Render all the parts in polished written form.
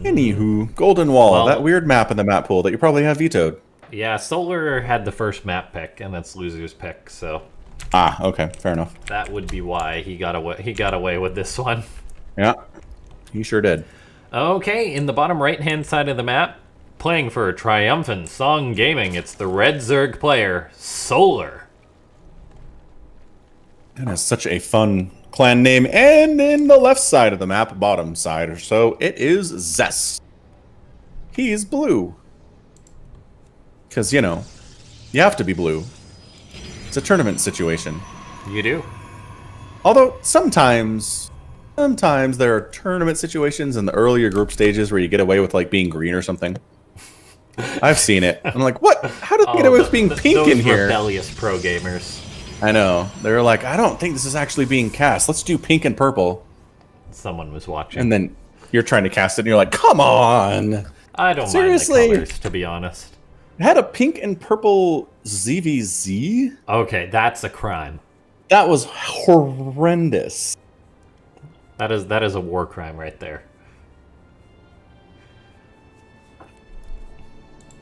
Anywho, Golden Wall, Well, that weird map in the map pool that you probably have vetoed. yeah, Solar had the first map pick, and that's Loser's pick, so Ah, okay, fair enough. that would be why he got away. He got away with this one. Yeah, he sure did. Okay, in the bottom right-hand side of the map, playing for Triumphant Song Gaming, it's the Red Zerg player, Solar. That is such a fun clan name. And in the left side of the map, bottom side or so, it is Zest. He's blue. Because, you know, you have to be blue. It's a tournament situation. You do? Although, sometimes there are tournament situations in the earlier group stages where you get away with, like, being green or something. I've seen it. I'm like, what? How did they get away with being pink in here? Rebellious pro gamers. I know. They're like, I don't think this is actually being cast. Let's do pink and purple. Someone was watching. And then you're trying to cast it, and you're like, come on! I don't Seriously? mind the colors, to be honest. It had a pink and purple ZvZ? Okay, that's a crime. That was horrendous. That is a war crime right there.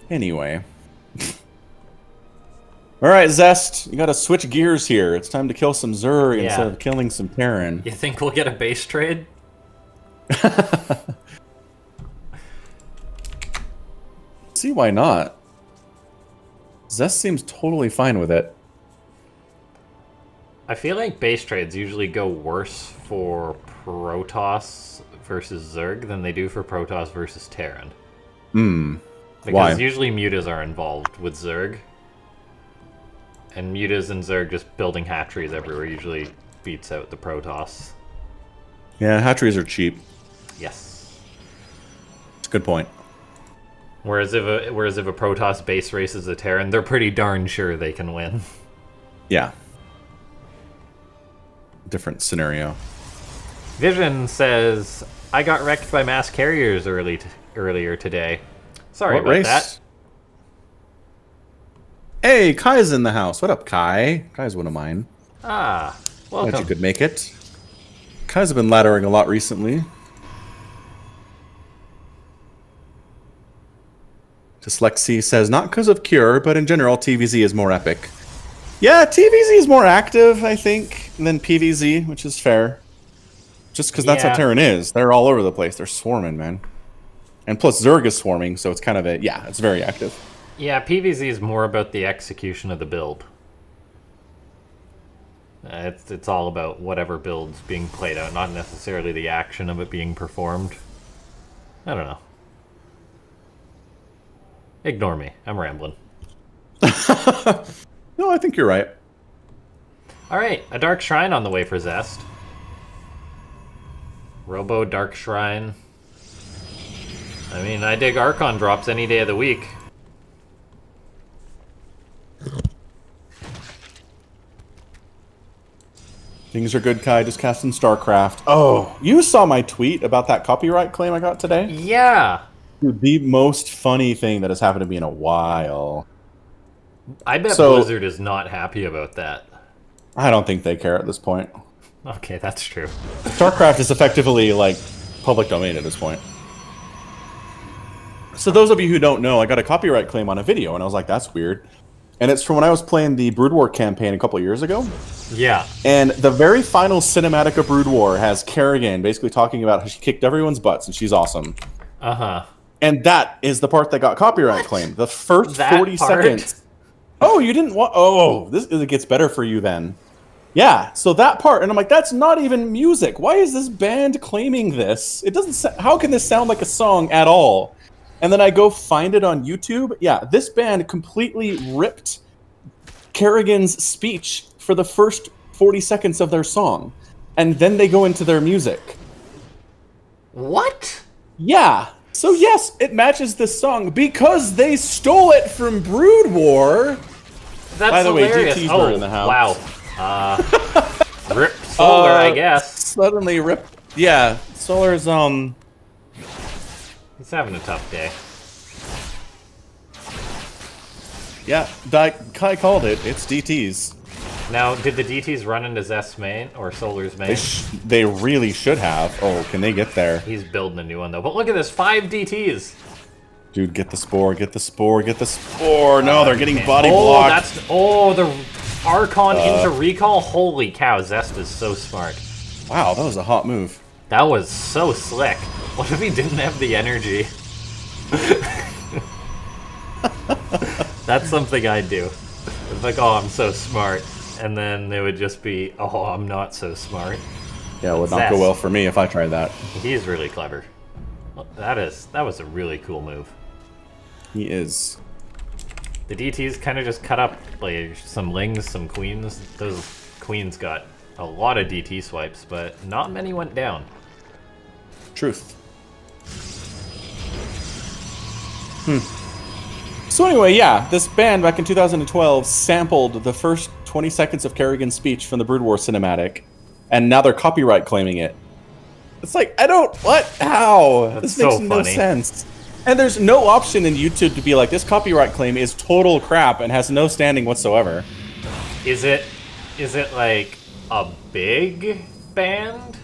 Anyway. Alright, Zest, you gotta switch gears here. It's time to kill some Zerg instead of killing some Terran. You think we'll get a base trade? See why not? Zest seems totally fine with it. I feel like base trades usually go worse for Protoss versus Zerg than they do for Protoss versus Terran. Because Why? usually mutas are involved with Zerg. And mutas and Zerg just building hatcheries everywhere usually beats out the Protoss. Yeah, hatcheries are cheap. Yes. It's a good point. Whereas if a Protoss base races a Terran, they're pretty darn sure they can win. Yeah. Different scenario. Vision says, I got wrecked by mass carriers earlier today. Sorry What about race? that. Hey, Kai's in the house. What up, Kai? Kai's one of mine. Ah, Glad you welcome. could make it. Kai's been laddering a lot recently. Dyslexy says, not because of Cure, but in general, TVZ is more epic. Yeah, TVZ is more active, I think, than PVZ, which is fair. Just because that's how Yeah. Terran is. They're all over the place. They're swarming, man. And plus, Zerg is swarming, so it's kind of a... Yeah, it's very active. Yeah, PVZ is more about the execution of the build. It's all about whatever build's being played out, not necessarily the action of it being performed. I don't know. Ignore me. I'm rambling. No, I think you're right. Alright, a Dark Shrine on the way for Zest. Robo Dark Shrine. I mean, I dig Archon drops any day of the week. Things are good, Kai. Just casting Starcraft. Oh, you saw my tweet about that copyright claim I got today? Yeah! Dude, the most funny thing that has happened to me in a while. I bet So- Blizzard is not happy about that. I don't think they care at this point. Okay, that's true. StarCraft is effectively, like, public domain at this point. So those of you who don't know, I got a copyright claim on a video, and I was like, that's weird. And it's from when I was playing the Brood War campaign a couple of years ago. Yeah. And the very final cinematic of Brood War has Kerrigan basically talking about how she kicked everyone's butts and she's awesome. Uh-huh. And that is the part that got copyright claimed. The first That 40 part? seconds. Oh, you didn't want... Oh, this it gets better for you then. Yeah, so that part, and I'm like, that's not even music. Why is this band claiming this? It doesn't... How can this sound like a song at all? And then I go find it on YouTube. Yeah, this band completely ripped Kerrigan's speech for the first 40 seconds of their song. And then they go into their music. What? Yeah. So yes, it matches this song because they stole it from Brood War. That's By the way, hilarious. DTs Oh, were in the house. wow. Rip Solar, I guess. Suddenly rip. Yeah, Solar's He's having a tough day. Yeah, Kai called it. It's DTs. Now, did the DTs run into Zest's main or Solar's main? They really should have. Oh, can they get there? He's building a new one though. But look at this, 5 DTs. Dude, get the spore, get the spore, get the spore. No, they're getting body blocked. The Archon into recall. Holy cow, Zest is so smart. Wow, that was a hot move. That was so slick. What if he didn't have the energy? That's something I'd do. It's like, oh, I'm so smart. And then it would just be, oh, I'm not so smart. Yeah, it would not go well for me if I tried that. He's really clever. That was a really cool move. He is. The DTs kind of just cut up like some lings, some queens. Those queens got a lot of DT swipes, but not many went down. Truth. So anyway, yeah, this band back in 2012 sampled the first 20 seconds of Kerrigan's speech from the Brood War cinematic, and now they're copyright claiming it. It's like, what? How? This makes no sense. And there's no option in YouTube to be like, this copyright claim is total crap and has no standing whatsoever. Is it like a big band?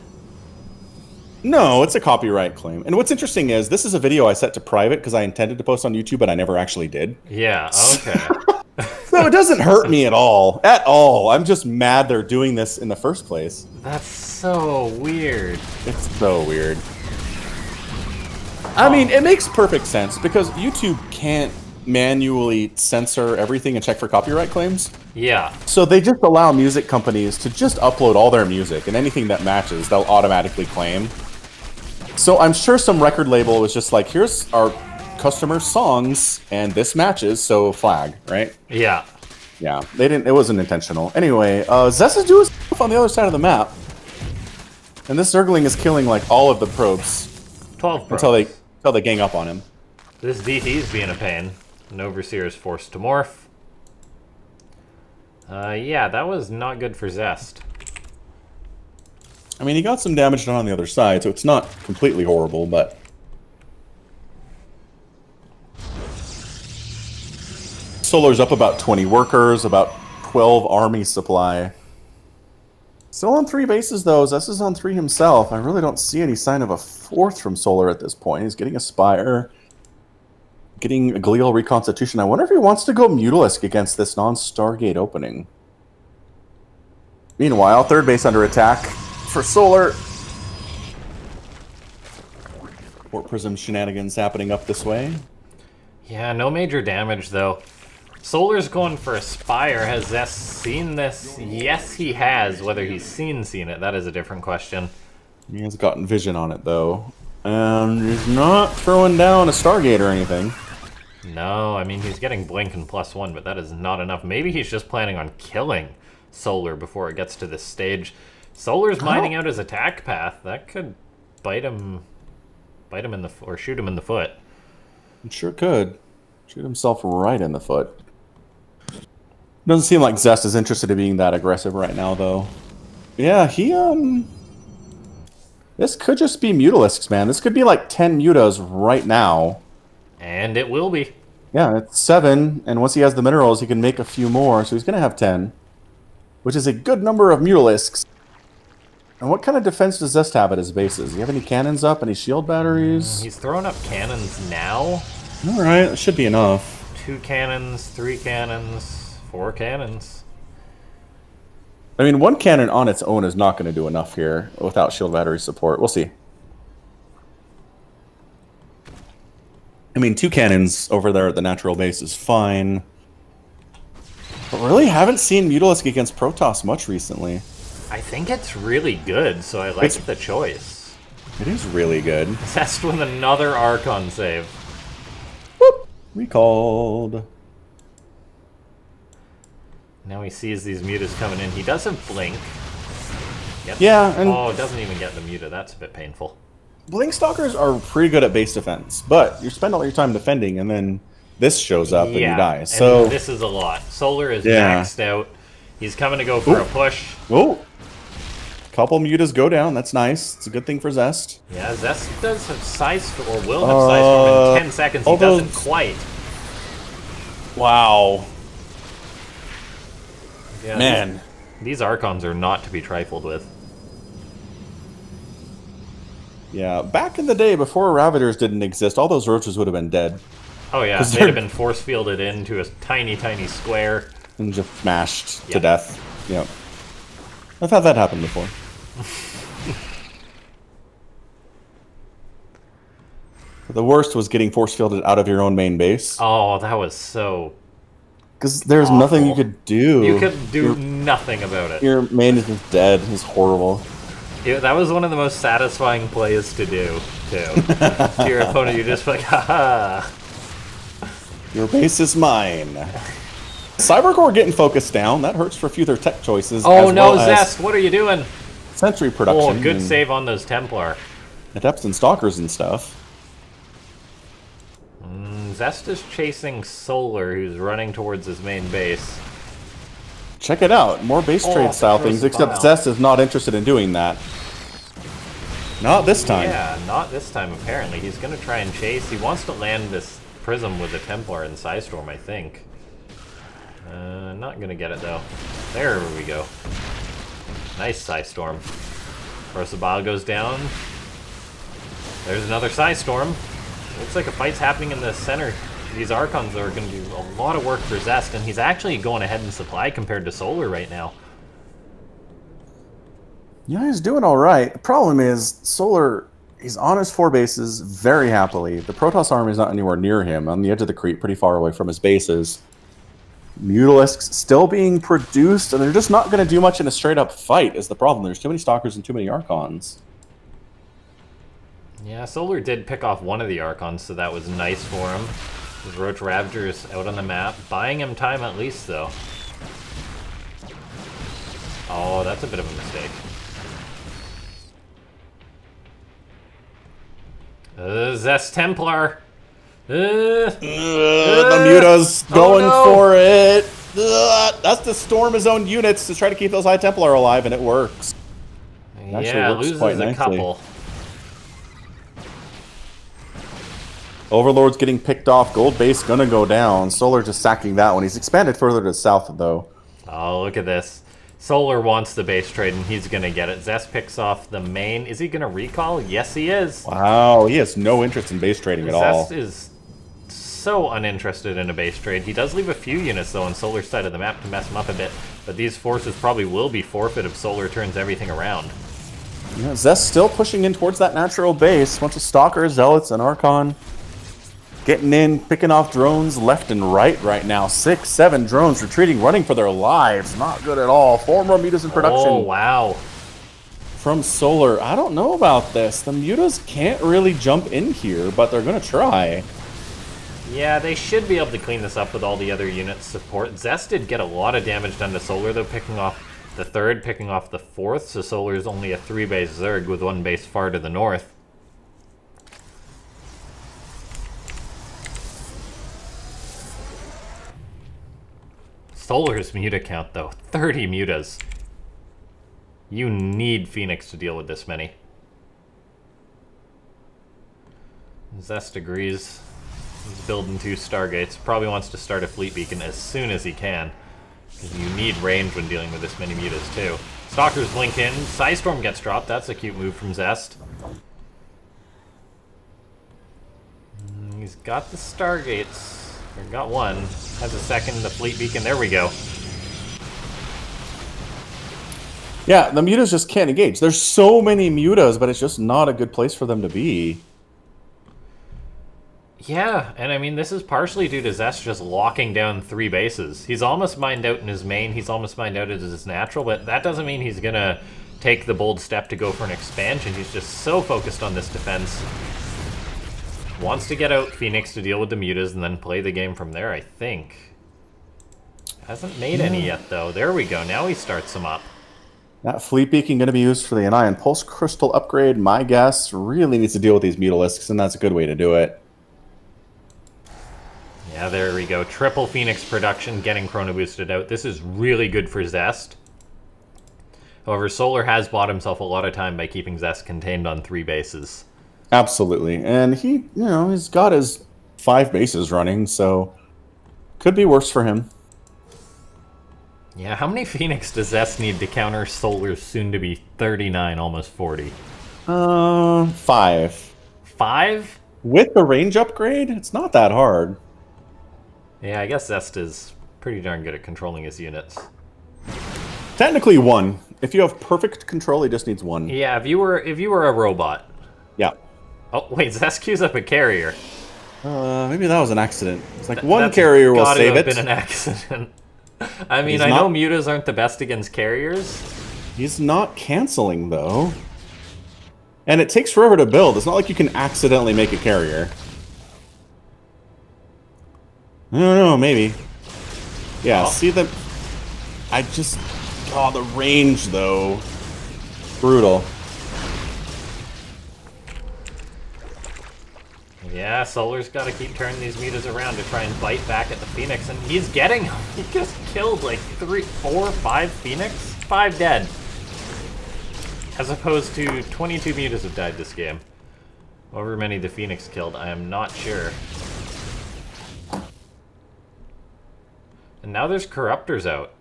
No, it's a copyright claim. And what's interesting is, this is a video I set to private because I intended to post on YouTube, but I never actually did. Yeah, okay. So it doesn't hurt me at all. At all. I'm just mad they're doing this in the first place. That's so weird. It's so weird. I mean, it makes perfect sense because YouTube can't manually censor everything and check for copyright claims. Yeah. So they just allow music companies to just upload all their music, and anything that matches, they'll automatically claim. So I'm sure some record label was just like, here's our customer songs, and this matches, so flag, right? Yeah. Yeah, they didn't. It wasn't intentional. Anyway, Zest is doing stuff on the other side of the map, and this Zergling is killing like all of the probes. 12 probes. Until they gang up on him. This DT's being a pain. An Overseer is forced to morph. Yeah, that was not good for Zest. I mean, he got some damage done on the other side, so it's not completely horrible, but... Solar's up about 20 workers, about 12 army supply. Still on 3 bases, though. Zest is on 3 himself. I really don't see any sign of a 4th from Solar at this point. He's getting a Spire, getting a Glial Reconstitution. I wonder if he wants to go Mutalisk against this non-Stargate opening. Meanwhile, 3rd base under attack for Solar. Port Prism shenanigans happening up this way. Yeah, no major damage, though. Solar's going for a Spire. Has Zest seen this? Yes, he has. Whether he's seen it, that is a different question. He has gotten vision on it, though. And he's not throwing down a Stargate or anything. No, I mean, he's getting Blink and +1, but that is not enough. Maybe he's just planning on killing Solar before it gets to this stage. Solar's mining out his attack path. That could bite him in the or shoot him in the foot. It sure could. Shoot himself right in the foot. Doesn't seem like Zest is interested in being that aggressive right now, though. Yeah, this could just be Mutalisks, man. This could be like 10 Mutas right now. And it will be. Yeah, it's 7, and once he has the minerals, he can make a few more, so he's going to have 10. Which is a good number of Mutalisks. And what kind of defense does Zest have at his bases? Do you have any cannons up? Any shield batteries? He's throwing up cannons now. Alright, that should be enough. 2 cannons, 3 cannons, 4 cannons. I mean, 1 cannon on its own is not going to do enough here without shield battery support. We'll see. I mean, 2 cannons over there at the natural base is fine. But really haven't seen Mutalisk against Protoss much recently. I think it's really good, so I like the choice. It is really good. Zest with another Archon save. Whoop! Recalled. Now he sees these mutas coming in. He does have Blink. Yep. Yeah, and... Oh, it doesn't even get the muta. That's a bit painful. Blink Stalkers are pretty good at base defense, but you spend all your time defending, and then this shows up and you die. So and this is a lot. Solar is maxed out. He's coming to go for a push. Oh! Couple mutas go down. That's nice. It's a good thing for Zest. Yeah, Zest does have size, or will have size for him in 10 seconds. He doesn't quite. Wow. Yeah, man. These Archons are not to be trifled with. Yeah, back in the day, before Ravagers didn't exist, all those roaches would have been dead. Oh yeah, they'd have been force fielded into a tiny, tiny square. And just smashed to death. Yep. I've had that happen before. The worst was getting force fielded out of your own main base. Oh, that was so... Because there's awful. Nothing you could do. You could do nothing about it. Your main is just dead. It's horrible. Yeah, that was one of the most satisfying plays to do, too. To your opponent, you're just like, haha. Your base is mine. Cybercore getting focused down. That hurts for future tech choices. Oh no, Zest, what are you doing? Sentry production. Oh, good save on those Templar. Adepts and Stalkers and stuff. Zest is chasing Solar, who's running towards his main base. Check it out. More base trade style things, except Zest is not interested in doing that. Not this time. Yeah, not this time, apparently. He's going to try and chase. He wants to land this Prism with a Templar and Psystorm, I think. Not going to get it, though. There we go. Nice Psystorm. Rosabile goes down. There's another Psystorm. Looks like a fight's happening in the center. These Archons are going to do a lot of work for Zest, and he's actually going ahead in supply compared to Solar right now. Yeah, he's doing all right. The problem is, Solar, he's on his 4 bases very happily. The Protoss army is not anywhere near him, on the edge of the creep, pretty far away from his bases. Mutalisks still being produced, and they're just not going to do much in a straight-up fight is the problem. There's too many Stalkers and too many Archons. Yeah, Solar did pick off one of the Archons, so that was nice for him. His Roach Ravager is out on the map, buying him time at least, though. Oh, that's a bit of a mistake. Zest Templar! The Muta's going for it! That's to storm his own units to try to keep those High Templar alive, and it works. Yeah, loses a couple. Overlord's getting picked off. Gold base gonna go down. Solar just sacking that one. He's expanded further to the south, though. Oh, look at this. Solar wants the base trade, and he's gonna get it. Zest picks off the main. Is he gonna recall? Yes, he is. Wow, he has no interest in base trading at all. Zest is so uninterested in a base trade. He does leave a few units, though, on Solar's side of the map to mess him up a bit. But these forces probably will be forfeit if Solar turns everything around. Yeah, Zest still pushing in towards that natural base. Bunch of Stalkers, Zealots, and Archon. Getting in, picking off drones left and right now. 6, 7 drones retreating, running for their lives. Not good at all. 4 more Mutas in production. Oh, wow. From Solar. I don't know about this. The Mutas can't really jump in here, but they're going to try. Yeah, they should be able to clean this up with all the other units support. Zest did get a lot of damage done to Solar, though, picking off the 3rd, picking off the 4th, so Solar is only a 3-base Zerg with 1 base far to the north. Solar's Muta count, though. 30 Mutas. You need Phoenix to deal with this many. Zest agrees. He's building 2 Stargates. Probably wants to start a Fleet Beacon as soon as he can. Because you need range when dealing with this many Mutas, too. Stalkers blink in. Psystorm gets dropped. That's a cute move from Zest. He's got the Stargates. Or got one. Has a second, the Fleet Beacon. There we go. Yeah, the Mutas just can't engage. There's so many Mutas, but it's just not a good place for them to be. Yeah, and I mean, this is partially due to Zest just locking down 3 bases. He's almost mined out in his main, he's almost mined out as his natural, but that doesn't mean he's gonna take the bold step to go for an expansion. He's just so focused on this defense. Wants to get out Phoenix to deal with the Mutas and then play the game from there, I think. Hasn't made any yet, though. There we go. Now he starts them up. That Fleet Beacon going to be used for the Anion Pulse Crystal upgrade. My guess really needs to deal with these Mutalisks, and that's a good way to do it. Yeah, there we go. Triple Phoenix production, getting Chrono boosted out. This is really good for Zest. However, Solar has bought himself a lot of time by keeping Zest contained on 3 bases. Absolutely. And he, you know, he's got his 5 bases running, so could be worse for him. Yeah, how many Phoenix does Zest need to counter Solar's soon-to-be 39, almost 40? 5. 5? With the range upgrade, it's not that hard. Yeah, I guess Zest is pretty darn good at controlling his units. Technically 1. If you have perfect control, he just needs 1. Yeah, if you were a robot. Yeah. Oh wait, Zest queues up a carrier. Maybe that was an accident. It's like one carrier will save it. That's gotta have been an accident. I mean, I know mutas aren't the best against carriers. He's not canceling, though. And it takes forever to build. It's not like you can accidentally make a carrier. I don't know, maybe. Yeah, see the... I just... Oh, the range, though. Brutal. Yeah, Solar's got to keep turning these mutas around to try and bite back at the Phoenix, and he's getting... He just killed like 3, 4, 5 Phoenix? 5 dead. As opposed to 22 mutas have died this game. However many the Phoenix killed, I am not sure. And now there's Corruptors out.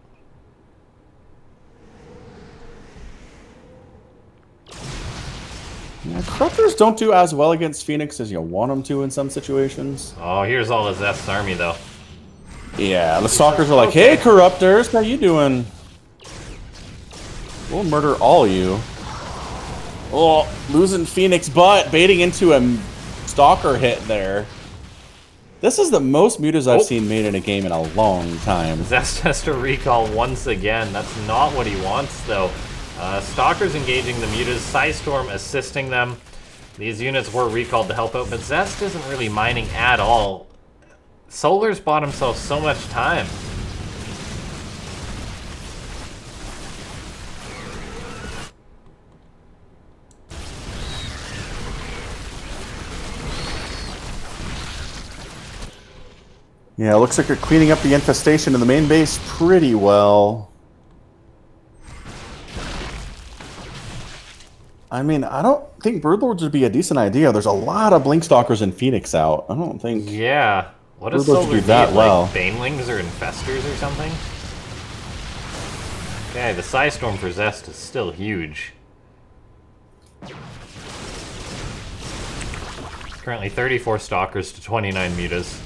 Yeah, Corruptors don't do as well against Phoenix as you want them to in some situations. Oh, here's all of Zest's army, though. Yeah, the Stalkers are like, hey, Corruptors, how you doing? We'll murder all of you. Oh, losing Phoenix, but baiting into a Stalker hit there. This is the most mutas I've seen made in a game in a long time. Zest has to recall once again. That's not what he wants, though. Stalkers engaging the mutas, Psystorm assisting them. These units were recalled to help out, but Zest isn't really mining at all. Solar's bought himself so much time. Yeah, it looks like you're cleaning up the infestation in the main base pretty well. I mean, I don't think Broodlords would be a decent idea. There's a lot of Blinkstalkers and Phoenix out. I don't think... Yeah. What does Broodlords Solar do that need, well. like Banelings or Infestors or something? Okay, the Psystorm for Zest is still huge. Currently 34 Stalkers to 29 mutas.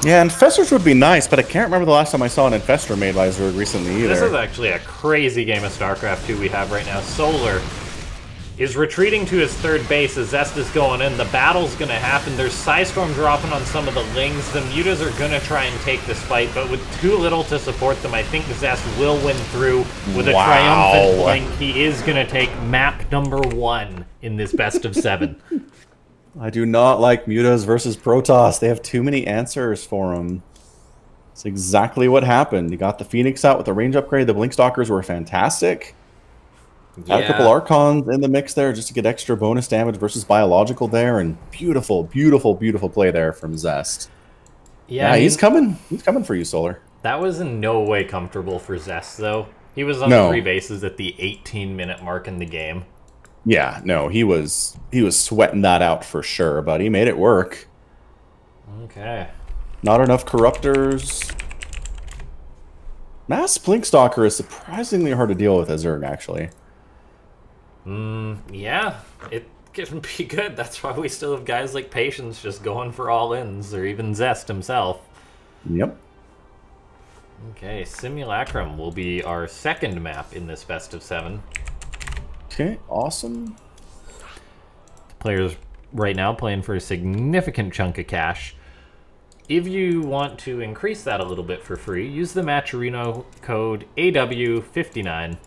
Yeah, Infestors would be nice, but I can't remember the last time I saw an Infestor made by Zerg recently either. This is actually a crazy game of Starcraft 2 we have right now. Solar is retreating to his third base as Zest is going in. The battle's going to happen. There's Psystorm dropping on some of the Lings. The mutas are going to try and take this fight, but with too little to support them, I think Zest will win through with a triumphant blink. He is going to take map number 1 in this best of 7. I do not like mutas versus Protoss. They have too many answers for them. It's exactly what happened. You got the Phoenix out with the range upgrade. The Blinkstalkers were fantastic. Had a couple Archons in the mix there just to get extra bonus damage versus biological there. And beautiful, beautiful, beautiful play there from Zest. Yeah, I mean, he's coming. He's coming for you, Solar. That was in no way comfortable for Zest, though. He was on 3 bases at the 18-minute mark in the game. Yeah, no, he was sweating that out for sure, but he made it work. Okay. Not enough Corruptors. Mass Blinkstalker is surprisingly hard to deal with as Zerg, actually. Yeah, it can be good. That's why we still have guys like Patience just going for all-ins, or even Zest himself. Yep. Okay, Simulacrum will be our second map in this best of 7. Okay, awesome. The players right now playing for a significant chunk of cash. If you want to increase that a little bit for free, use the Matcherino code AW59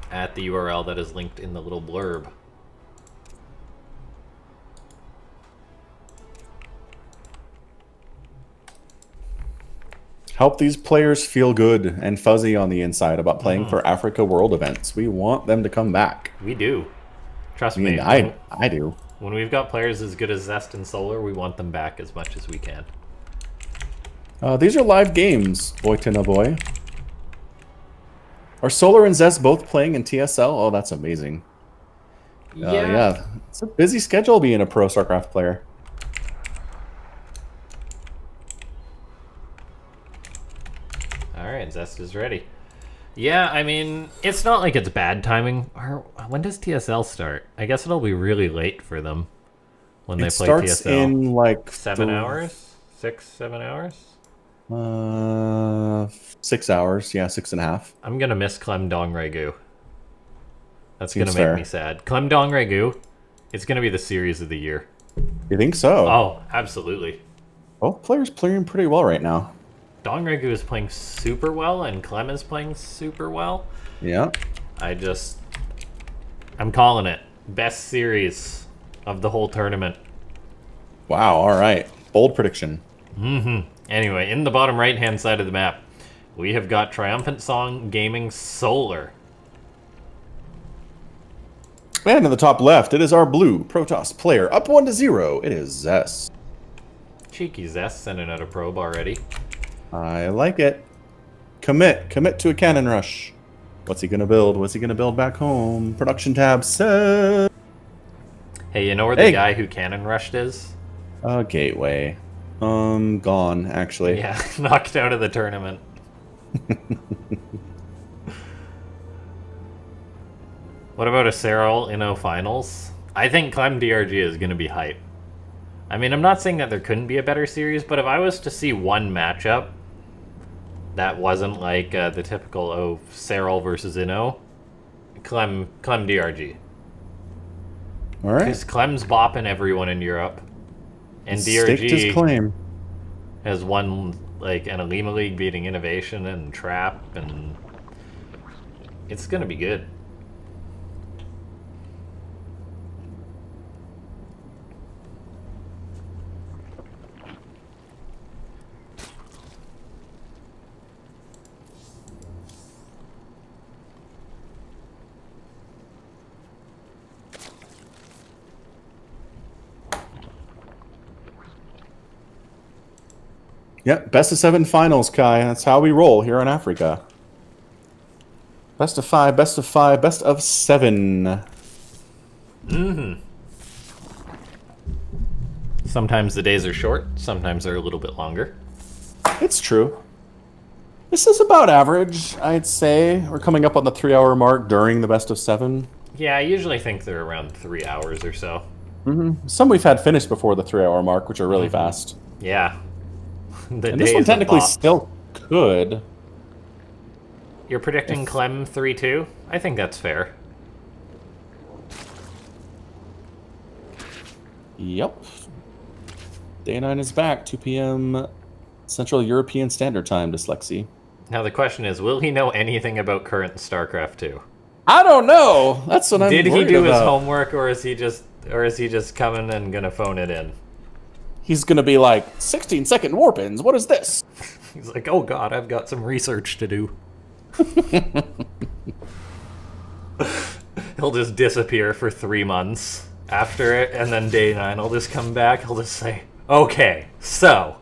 at the URL that is linked in the little blurb. Help these players feel good and fuzzy on the inside about playing for Africa World events. We want them to come back. We do. Trust me. I do. When we've got players as good as Zest and Solar, we want them back as much as we can. These are live games, boy to no boy. Are Solar and Zest both playing in TSL? Oh, that's amazing. Yeah. It's a busy schedule being a pro StarCraft player. Zest is ready. Yeah, I mean, it's not like it's bad timing. Or when does TSL start? I guess it'll be really late for them when they play TSL. It starts in like 7 hours? 6, 7 hours? 6 hours. Yeah, 6.5. I'm gonna miss Clem Dong Ragu. That's Seems gonna make fair. me sad. Clem Dong Ragu, it's gonna be the series of the year. You think so? Oh, absolutely. Both players playing pretty well right now. Dong Ragu is playing super well, and Clem is playing super well. Yeah. I'm calling it. Best series of the whole tournament. Wow, all right. Bold prediction. Anyway, in the bottom right-hand side of the map, we have got Triumphant Song Gaming Solar. And in the top left, it is our blue Protoss player. Up 1-0. It is Zest. Cheeky Zest sending out a probe already. I like it. Commit to a cannon rush. What's he gonna build? What's he gonna build back home? Production tab set. Hey, you know where the guy who cannon rushed is? Gateway. Gone, actually. Yeah, knocked out of the tournament. What about a Serral Inno Finals? I think Clem DRG is going to be hype. I mean, I'm not saying that there couldn't be a better series, but if I was to see one matchup that wasn't like the typical, Serral versus Inno, Clem DRG. All right. Because Clem's bopping everyone in Europe. And Staked his DRG claim. has won like an Alima League beating Innovation and Trap, and it's going to be good. Yep, best of 7 finals, Kai. That's how we roll here in Africa. Best of 5, best of 5, best of 7. Sometimes the days are short, sometimes they're a little bit longer. It's true. This is about average, I'd say. We're coming up on the 3-hour mark during the best of 7. Yeah, I usually think they're around 3 hours or so. Some we've had finished before the 3-hour mark, which are really fast. Yeah. And this one technically still could. You're predicting Clem 3-2? I think that's fair. Yep. Day 9 is back, 2 p.m. Central European Standard Time, Dyslexie. Now the question is, will he know anything about current Starcraft 2? I don't know. That's what I'm worried about. Did he do his homework, or is he just coming and gonna phone it in? He's gonna be like, 16-second warp-ins, what is this? He's like, oh god, I've got some research to do. He'll just disappear for 3 months after it, and then day 9 he'll just come back, he'll just say, okay, so.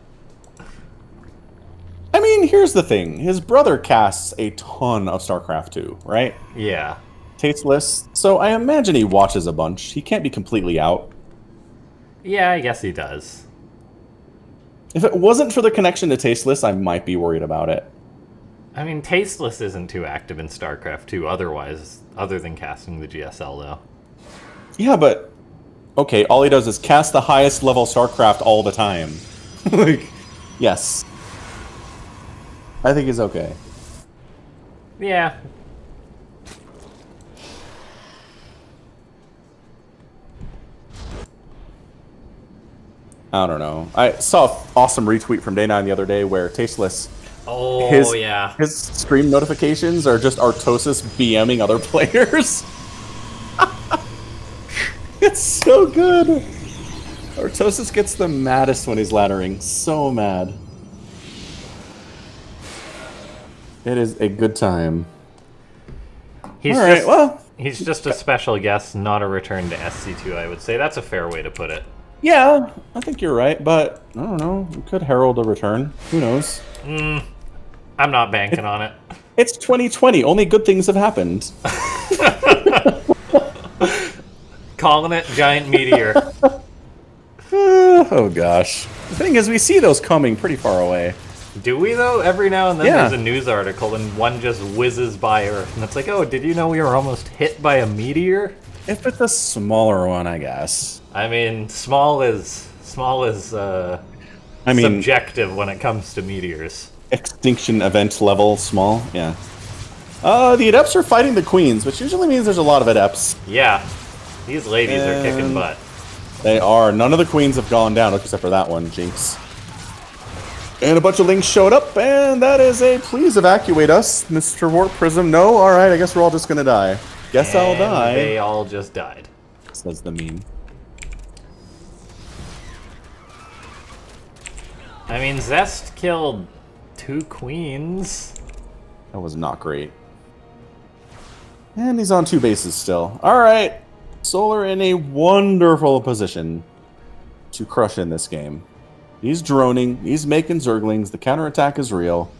I mean, here's the thing. His brother casts a ton of StarCraft 2, right? Yeah. Tasteless. So I imagine he watches a bunch. He can't be completely out. Yeah, I guess he does. If it wasn't for the connection to Tasteless, I might be worried about it. I mean, Tasteless isn't too active in StarCraft 2 other than casting the GSL, though. Yeah, but... Okay, all he does is cast the highest level StarCraft all the time. Like, yes. I think he's okay. Yeah. I don't know. I saw an awesome retweet from Day 9 the other day where Tasteless... Oh, His stream notifications are just Artosis BMing other players. It's so good. Artosis gets the maddest when he's laddering. So mad. It is a good time. He's just a special guest, not a return to SC2, I would say. That's a fair way to put it. Yeah, I think you're right, but I don't know. We could herald a return. Who knows? I'm not banking on it. It's 2020. Only good things have happened. Calling it giant meteor. Oh gosh. The thing is, we see those coming pretty far away. Do we, though? Every now and then Yeah. there's a news article and one just whizzes by Earth. And it's like, oh, did you know we were almost hit by a meteor? If it's a smaller one, I guess. I mean, small is subjective when it comes to meteors. Extinction event level small, yeah. The adepts are fighting the queens, which usually means there's a lot of adepts. Yeah, these ladies are kicking butt. They are. None of the queens have gone down, except for that one, Jinx. And a bunch of links showed up, and that is a please evacuate us, Mr. Warp Prism. No? Alright, I guess we're all just gonna die. Guess I'll die. They all just died. Says the meme. I mean, Zest killed 2 queens. That was not great. And he's on 2 bases still. Alright. Solar in a wonderful position to crush in this game. He's droning. He's making Zerglings. The counterattack is real.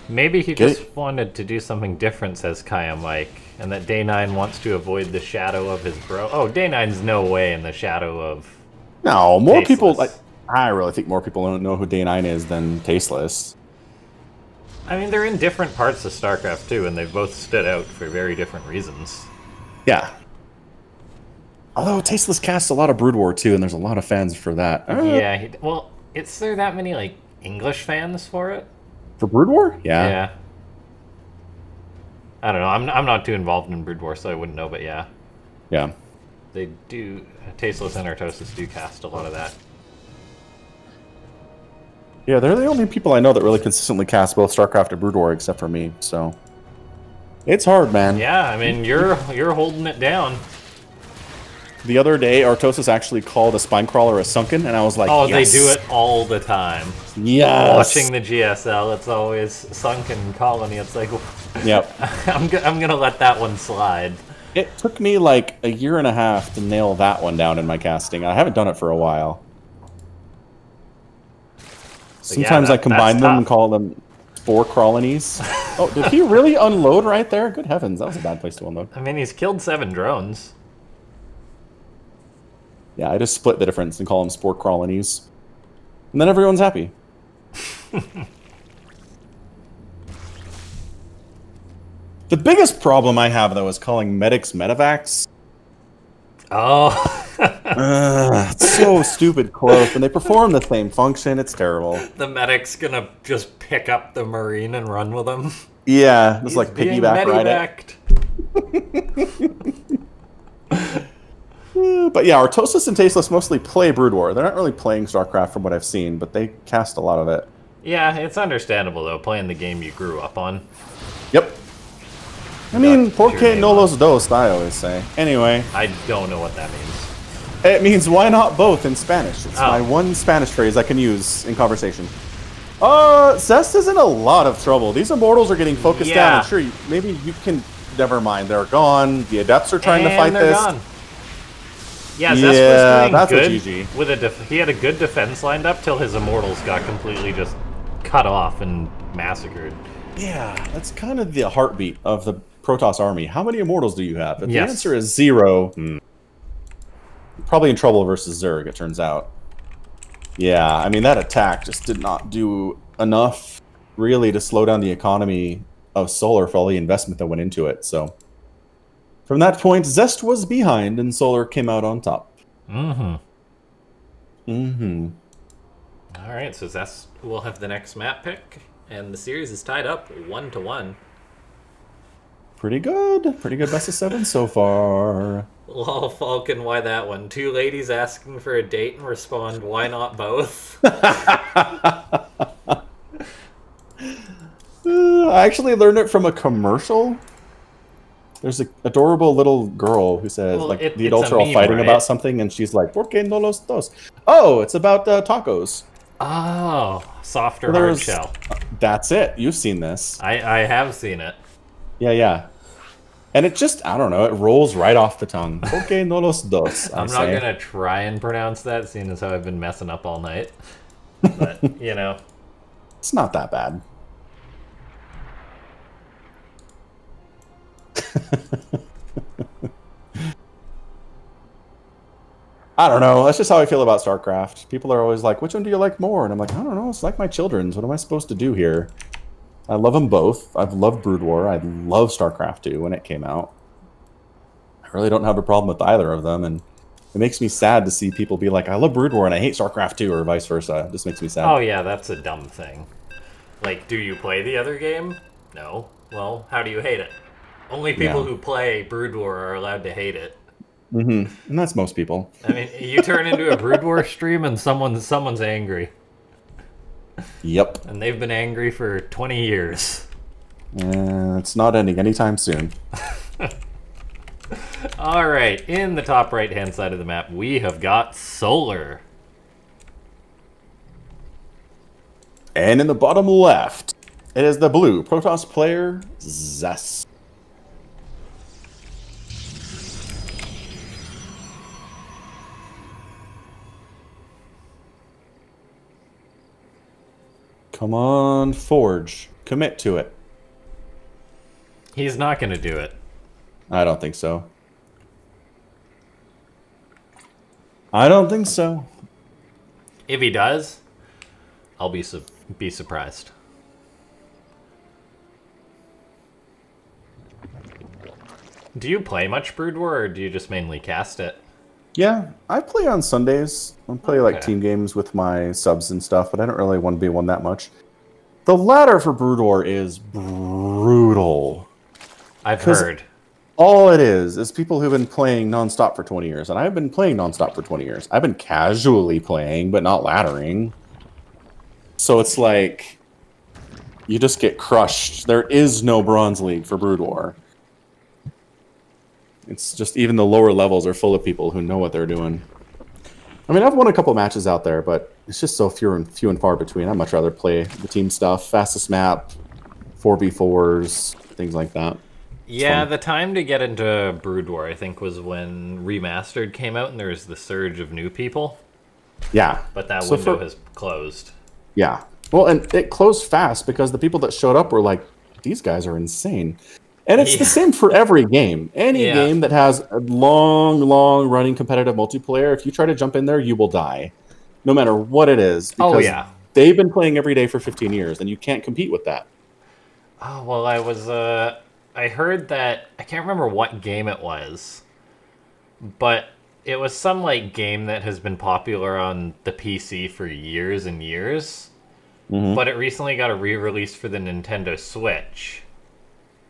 Maybe he just wanted to do something different, says Kaya Mike. And that Day 9 wants to avoid the shadow of his bro. Oh, Day 9's no way in the shadow of... No, more Tasteless. people... Like, I really think more people don't know who Day 9 is than Tasteless. I mean, they're in different parts of Starcraft, too, and they've both stood out for very different reasons. Yeah. Although Tasteless casts a lot of Brood War, too, and there's a lot of fans for that. Yeah, well, is there that many, like, English fans for it? For Brood War? Yeah. Yeah. I don't know. I'm not too involved in Brood War, so I wouldn't know, but yeah. Yeah. They do... Tasteless and Artosis do cast a lot of that. Yeah, they're the only people I know that really consistently cast both StarCraft and Brood War, except for me, so... It's hard, man. Yeah, I mean, you're holding it down. The other day, Artosis actually called a Spinecrawler a sunken, and I was like, oh, yes! They do it all the time. Yes! Watching the GSL, it's always sunken colony. It's like, yep. I'm gonna let that one slide. It took me like a year and a half to nail that one down in my casting. I haven't done it for a while. Sometimes yeah, I combine them and tough. call them spore colonies. Oh, did he really unload right there? Good heavens, that was a bad place to unload. I mean, he's killed 7 drones. Yeah, I just split the difference and call them spore colonies. And then everyone's happy. The biggest problem I have, though, is calling medics medevacs. Oh. It's so stupid close, and they perform the same function. It's terrible. The medic's gonna just pick up the Marine and run with him. Yeah, it's like being piggyback ride it. But yeah, Artosis and Tasteless mostly play Brood War. They're not really playing StarCraft from what I've seen, but they cast a lot of it. Yeah, it's understandable, though, playing the game you grew up on. Yep. I mean, porque no los dos, I always say. Anyway. I don't know what that means. It means why not both in Spanish. It's my one Spanish phrase I can use in conversation. Zest is in a lot of trouble. These Immortals are getting focused down. Sure, maybe you can... Never mind, they're gone. The Adepts are trying to fight this. Gone. Yeah, Zest was doing that's good. A GG. With he had a good defense lined up till his Immortals got completely just cut off and massacred. Yeah, that's kind of the heartbeat of the Protoss army. How many Immortals do you have? If the answer is 0, probably in trouble versus Zerg, it turns out. Yeah, I mean, that attack just did not do enough, really, to slow down the economy of Solar for all the investment that went into it, so... From that point, Zest was behind, and Solar came out on top. Alright, so Zest will have the next map pick, and the series is tied up 1-1. Pretty good. Pretty good best of 7 so far. Lol, Falcon, why that one? 2 ladies asking for a date and respond, why not both? I actually learned it from a commercial. There's an adorable little girl who says, like, the adults are all fighting about something, and she's like, ¿Por qué no los dos? Oh, it's about tacos. Oh, softer hard shell. That's it. You've seen this. I have seen it. Yeah, yeah. And it just, I don't know, it rolls right off the tongue. ¿Por qué no los dos? I'm not going to try and pronounce that, seeing as how I've been messing up all night. But, you know. It's not that bad. I don't know. That's just how I feel about StarCraft. People are always like, which one do you like more? And I'm like, I don't know. know, it's like my children's. What am I supposed to do here? I love them both. I've loved Brood War. I love Starcraft 2 when it came out. I really don't have a problem with either of them, and it makes me sad to see people be like, I love Brood War and I hate Starcraft 2, or vice versa. It just makes me sad. Oh yeah, that's a dumb thing. Like, do you play the other game? No. Well, how do you hate it? Only people who play Brood War are allowed to hate it. Mm-hmm. And that's most people. I mean, you turn into a Brood War stream and someone's angry. Yep. And they've been angry for 20 years. It's not ending anytime soon. Alright, in the top right-hand side of the map, we have got Solar. And in the bottom left, it is the blue Protoss player, Zest. Come on, Forge. Commit to it. He's not going to do it. I don't think so. I don't think so. If he does, I'll be surprised. Do you play much Brood War, or do you just mainly cast it? Yeah, I play on Sundays. I play like team games with my subs and stuff, but I don't really want to be one that much. The ladder for Brood War is brutal. I've heard. All it is people who've been playing nonstop for 20 years, and I've been playing nonstop for 20 years. I've been casually playing, but not laddering. So it's like, you just get crushed. There is no Bronze League for Brood War. It's just, even the lower levels are full of people who know what they're doing. I mean, I've won a couple matches out there, but it's just so few and far between. I'd much rather play the team stuff, fastest map, 4v4s, things like that. Yeah, the time to get into Brood War, I think, was when Remastered came out and there was the surge of new people. Yeah. But that window has closed. Yeah. Well, and it closed fast because the people that showed up were like, these guys are insane. And it's the same for every game. Any game that has a long running competitive multiplayer, if you try to jump in there, you will die. No matter what it is. Because they've been playing every day for 15 years, and you can't compete with that. Oh, well, I heard that, I can't remember what game it was, but it was some, like, game that has been popular on the PC for years and years, but it recently got a re-release for the Nintendo Switch.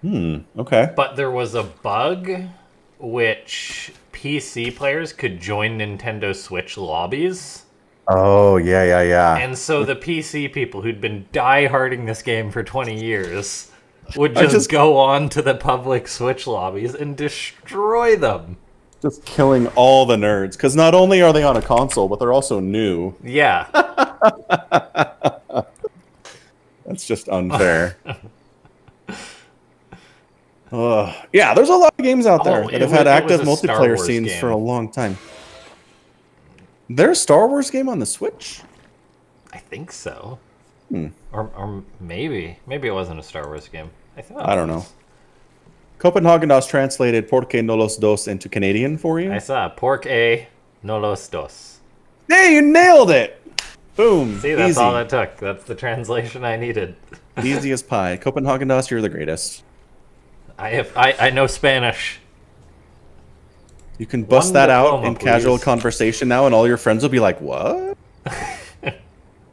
Okay. But there was a bug which PC players could join Nintendo Switch lobbies. Oh, yeah. And so the PC people who'd been die-harding this game for 20 years would just go on to the public Switch lobbies and destroy them. Just killing all the nerds. Because not only are they on a console, but they're also new. Yeah. That's just unfair. Yeah, there's a lot of games out there that have had active multiplayer scenes for a long time. There's a Star Wars game on the Switch? I think so. Or maybe it wasn't a Star Wars game. I don't know. Copenhagen DOS translated Porque no los dos into Canadian for you. I saw Porque no los dos. Hey, you nailed it! Boom. See, that's all it took. That's the translation I needed. Easy as pie. Copenhagen DOS, you're the greatest. I know Spanish. You can bust that out in casual conversation now, and all your friends will be like, what?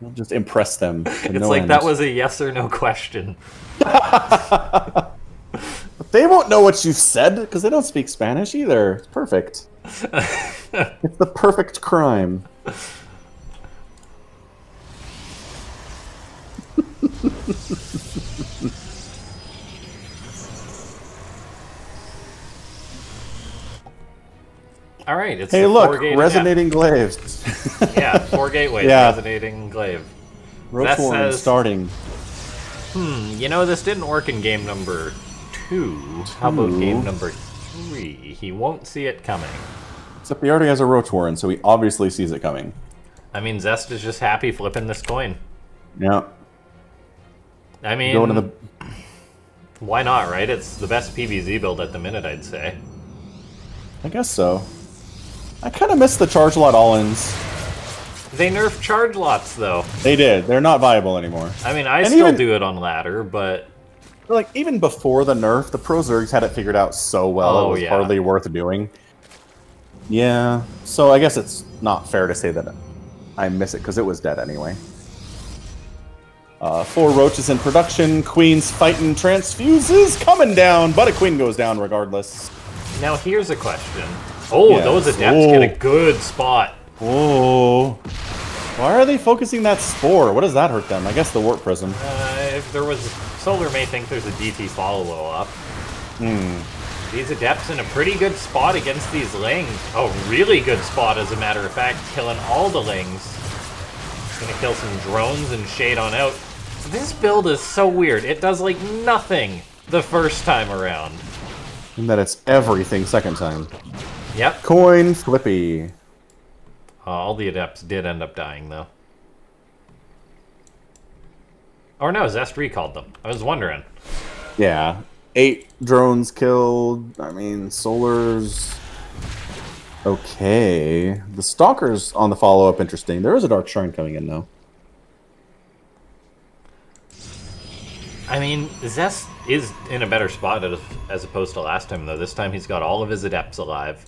You'll just impress them. It's like that was a yes or no question. But they won't know what you said, because they don't speak Spanish either. It's perfect. It's the perfect crime. All right, it's hey, look, resonating glaives. Yeah, 4 gateways, resonating glaive. Roach Warren starting. You know, this didn't work in game number 2. How about game number 3? He won't see it coming. Except he already has a Roach Warren, so he obviously sees it coming. I mean, Zest is just happy flipping this coin. Yeah. I mean, why not, right? It's the best PvZ build at the minute, I'd say. I guess so. I kind of miss the Charge Lot all-ins. They nerfed charge lots, though. They did. They're not viable anymore. I mean, I still do it on ladder, but... Like, even before the nerf, the Pro Zergs had it figured out so well it was hardly worth doing. Yeah, so I guess it's not fair to say that I miss it, because it was dead anyway. 4 roaches in production, queens fighting transfuses, coming down, but a queen goes down regardless. Now here's a question. Oh, those adepts get a good spot. Oh. Why are they focusing that spore? What does that hurt them? I guess the warp prism. If there was... Solar may think there's a DT follow-up. These adepts in a pretty good spot against these lings. Oh, really good spot, as a matter of fact, killing all the lings. Gonna kill some drones and shade on out. This build is so weird. It does, like, nothing the first time around. And that it's everything second time. Yep. Coin flippy. All the adepts did end up dying, though. Or no, Zest recalled them. I was wondering. Yeah. 8 drones killed. I mean, Solar's... okay. The Stalker's on the follow-up interesting. There is a Dark Shrine coming in, though. I mean, Zest is in a better spot as opposed to last time, though. This time he's got all of his adepts alive.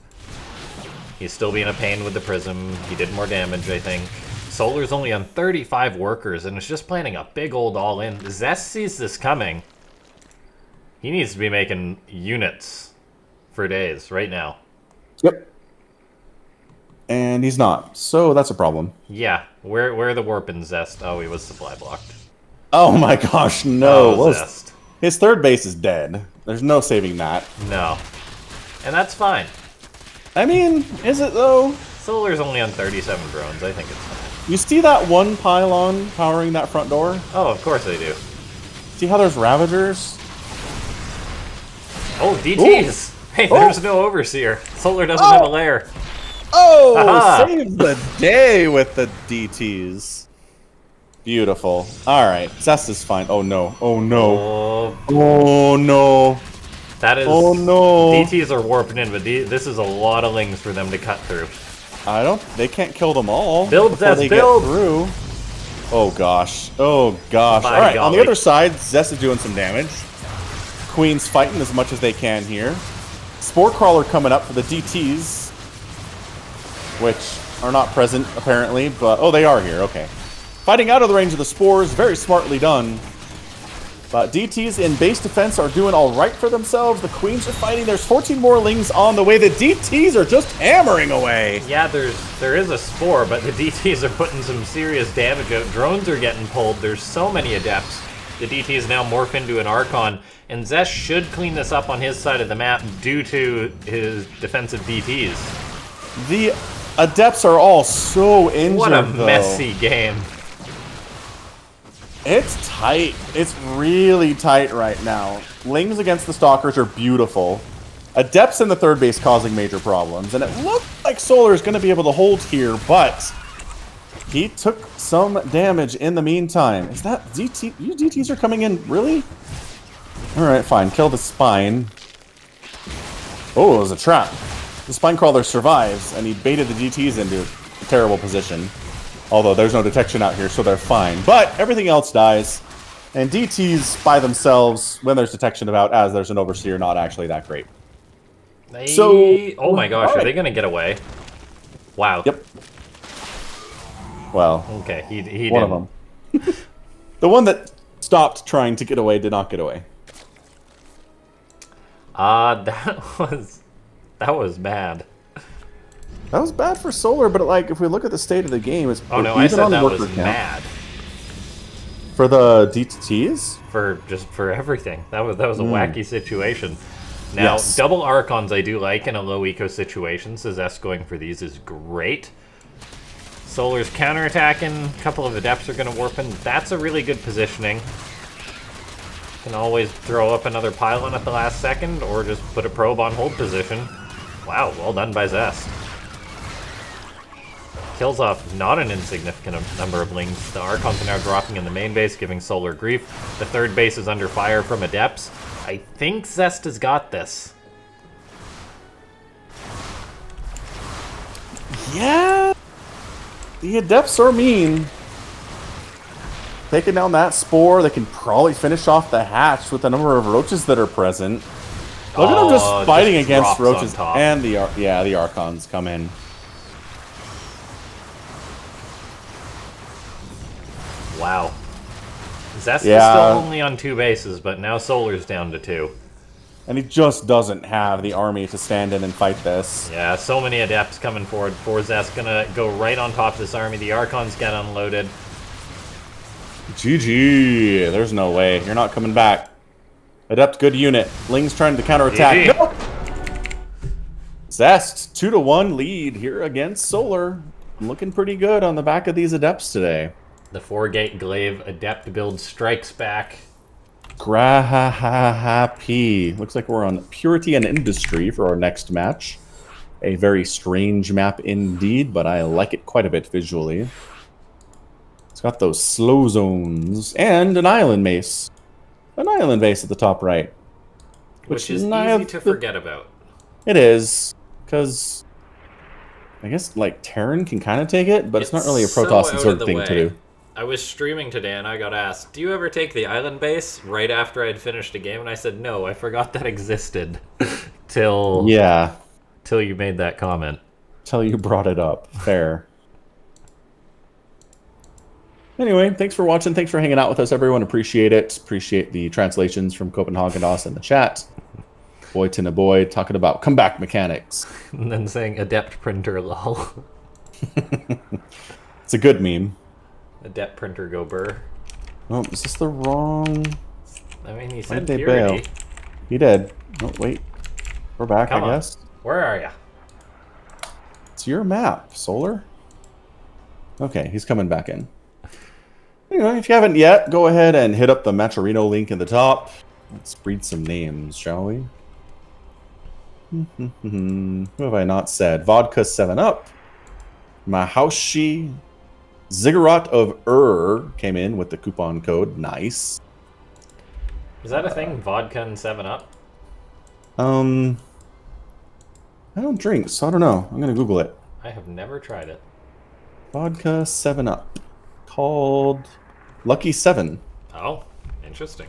He's still being a pain with the prism. He did more damage, I think. Solar's only on 35 workers, and is just planning a big old all-in. Zest sees this coming. He needs to be making units for days right now. Yep. And he's not, so that's a problem. Yeah. Where are the warp in Zest? Oh, he was supply blocked. Oh my gosh, no. Oh, Zest. His third base is dead. There's no saving that. No. And that's fine. I mean, is it though? Solar's only on 37 drones. I think it's fine. You see that one pylon powering that front door? Oh, of course I do. See how there's Ravagers? Oh, DTs! Ooh. Hey, there's no Overseer. Solar doesn't have a lair. Oh, save the day with the DTs. Beautiful. Alright, Zest is fine. Oh no. Oh no. Oh no. That is... oh no. DTs are warping in, but this is a lot of lings for them to cut through. They can't kill them all. Build, Zest, they build! Get through. Oh gosh. Oh gosh. Alright, on the other side, Zest is doing some damage. Queen's fighting as much as they can here. Spore Crawler coming up for the DTs. Which are not present, apparently, but... oh, they are here, okay. Fighting out of the range of the spores, very smartly done. But DTs in base defense are doing alright for themselves. The Queens are fighting. There's 14 more lings on the way. The DTs are just hammering away. Yeah, there is a spore, but the DTs are putting some serious damage out. Drones are getting pulled. There's so many adepts. The DTs now morph into an Archon, and Zest should clean this up on his side of the map due to his defensive DTs. The adepts are all so injured, what a messy game. It's tight. It's really tight right now. Lings against the Stalkers are beautiful. Adepts in the third base causing major problems. And it looked like Solar is going to be able to hold here, but he took some damage in the meantime. Is that DT? You DTs are coming in, really? Alright, fine. Kill the Spine. Oh, it was a trap. The Spine Crawler survives, and he baited the DTs into a terrible position. Although there's no detection out here, so they're fine. But everything else dies. And DTs by themselves, when there's detection about, as there's an Overseer, not actually that great. Oh my gosh, are they going to get away? Wow. Yep. Well. Okay, he one didn't. of them. The one that stopped trying to get away did not get away. That was bad. That was bad for Solar, but like if we look at the state of the game, it's oh no, I said that was mad. For the DTs? For everything. That was a wacky situation. Now, double Archons I do like in a low eco situation, so Zest going for these is great. Solar's counterattacking, a couple of Adepts are going to warp in. That's a really good positioning. Can always throw up another pylon at the last second, or just put a probe on hold position. Wow, well done by Zest. Kills off not an insignificant number of lings. The Archons are now dropping in the main base, giving Solar grief. The third base is under fire from Adepts. I think Zest has got this. Yeah. The Adepts are mean. Taking down that Spore, they can probably finish off the hatch with the number of roaches that are present. Look at them just fighting against roaches. And the Archons come in. Wow. Zest is still only on 2 bases, but now Solar's down to 2. And he just doesn't have the army to stand in and fight this. Yeah, so many Adepts coming forward. Zest gonna go right on top of this army. The Archons get unloaded. GG. There's no way. You're not coming back. Adept, good unit. Ling's trying to counterattack. Nope. Zest, 2-1 lead here against Solar. Looking pretty good on the back of these Adepts today. The 4-gate glaive Adept build strikes back. Happy. Looks like we're on Purity and Industry for our next match. A very strange map indeed, but I like it quite a bit visually. It's got those slow zones and an island mace. An island base at the top right. Which is easy to forget about. It is, because I guess like Terran can kind of take it, but it's not really a Protoss and Zerg thing to do. I was streaming today and I got asked, do you ever take the island base right after I'd finished a game? And I said, no, I forgot that existed till you made that comment. Till you brought it up. Fair. Anyway, thanks for watching. Thanks for hanging out with us, everyone. Appreciate it. Appreciate the translations from Copenhagen Dos in the chat. Boy to boy talking about comeback mechanics. And then saying adept printer lol. It's a good meme. Adept printer go burr. Oh, is this the wrong... I mean, he said Purity. Bail. He did. Oh, wait. We're back, I guess. Where are ya? It's your map, Solar. Okay, he's coming back in. Anyway, if you haven't yet, go ahead and hit up the Matcherino link in the top. Let's read some names, shall we? Who have I not said? Vodka 7-Up. Mahaushi. Ziggurat of came in with the coupon code. Nice. Is that a thing? Vodka and 7-Up? I don't drink, so I don't know. I'm going to Google it. I have never tried it. Vodka 7-Up. Called Lucky 7. Oh, interesting.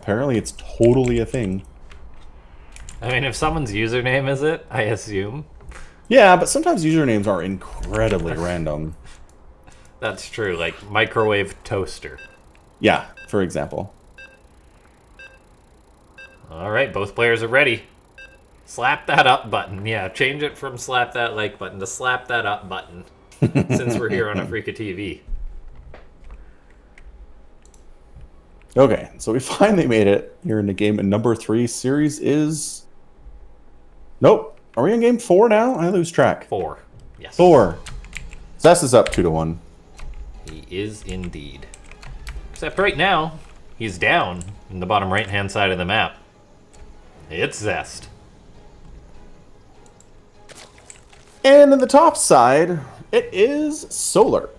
Apparently it's totally a thing. I mean, if someone's username is it, I assume. Yeah, but sometimes usernames are incredibly random. That's true, like microwave toaster. Yeah, for example. Alright, both players are ready. Slap that up button. Yeah, change it from slap that like button to slap that up button. Since we're here on a Freaka TV. Okay, so we finally made it here in the game. And number 3 series is... Nope. Are we in game 4 now? I lose track. 4. Yes. 4. Zest is up 2-1. He is indeed. Except right now, he's down in the bottom right-hand side of the map. It's Zest. And in the top side, it is Solar.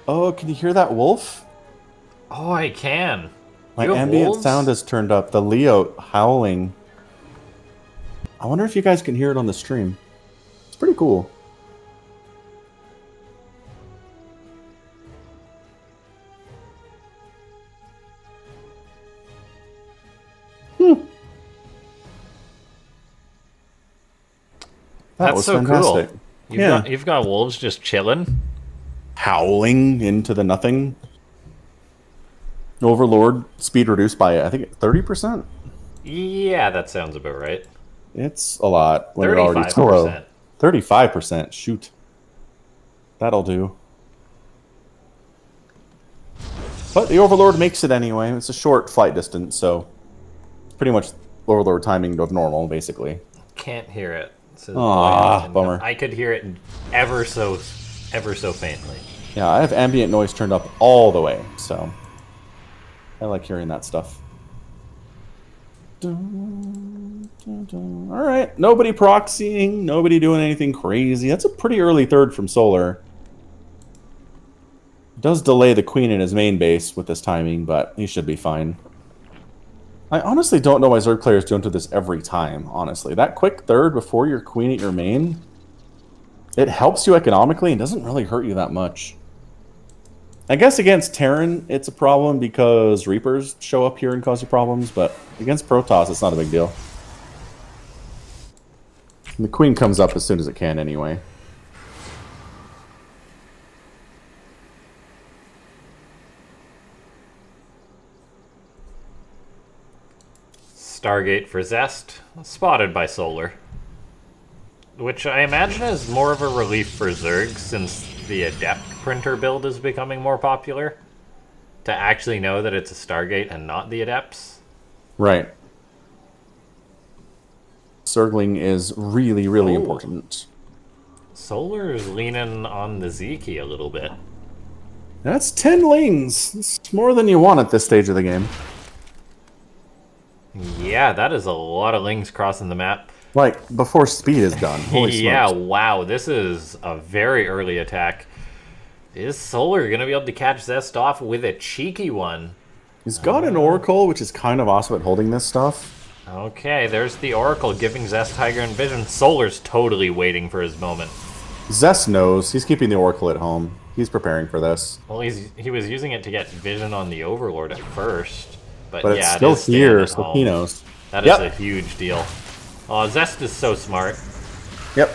Oh, can you hear that wolf? Oh, I can. My ambient sound is turned up. The Leo howling. I wonder if you guys can hear it on the stream. It's pretty cool. That's so fantastic. Cool. You've got wolves just chilling. Howling into the nothing. Overlord speed reduced by, I think, 30%? Yeah, that sounds about right. It's a lot when you're already slow. 35%. Shoot. That'll do. But the Overlord makes it anyway. It's a short flight distance, so pretty much Overlord timing of normal, basically. Can't hear it. Bummer. I could hear it ever so faintly. Yeah, I have ambient noise turned up all the way, so I like hearing that stuff. Alright, nobody proxying, nobody doing anything crazy. That's a pretty early third from Solar. Does delay the queen in his main base with this timing, but he should be fine. I honestly don't know why Zerg players don't do this every time, honestly. That quick third before your queen at your main, it helps you economically and doesn't really hurt you that much. I guess against Terran, it's a problem because Reapers show up here and cause you problems, but against Protoss, it's not a big deal. And the queen comes up as soon as it can anyway. Stargate for Zest, spotted by Solar. Which I imagine is more of a relief for Zerg since the Adept printer build is becoming more popular. To actually know that it's a Stargate and not the Adepts. Right. Zergling is really, really important. Solar's leaning on the Z key a little bit. That's 10 lanes. It's more than you want at this stage of the game. Yeah, that is a lot of lings crossing the map. Like, before speed is done. Holy yeah, smokes. wow, this is a very early attack. Is Solar going to be able to catch Zest off with a cheeky one? He's got an Oracle, which is kind of awesome at holding this stuff. Okay, there's the Oracle giving Zest Tiger and Vision. Solar's totally waiting for his moment. Zest knows. He's keeping the Oracle at home. He's preparing for this. Well, he was using it to get Vision on the Overlord at first. But yeah, it's still here, so he knows. That is a huge deal. Oh, Zest is so smart. Yep.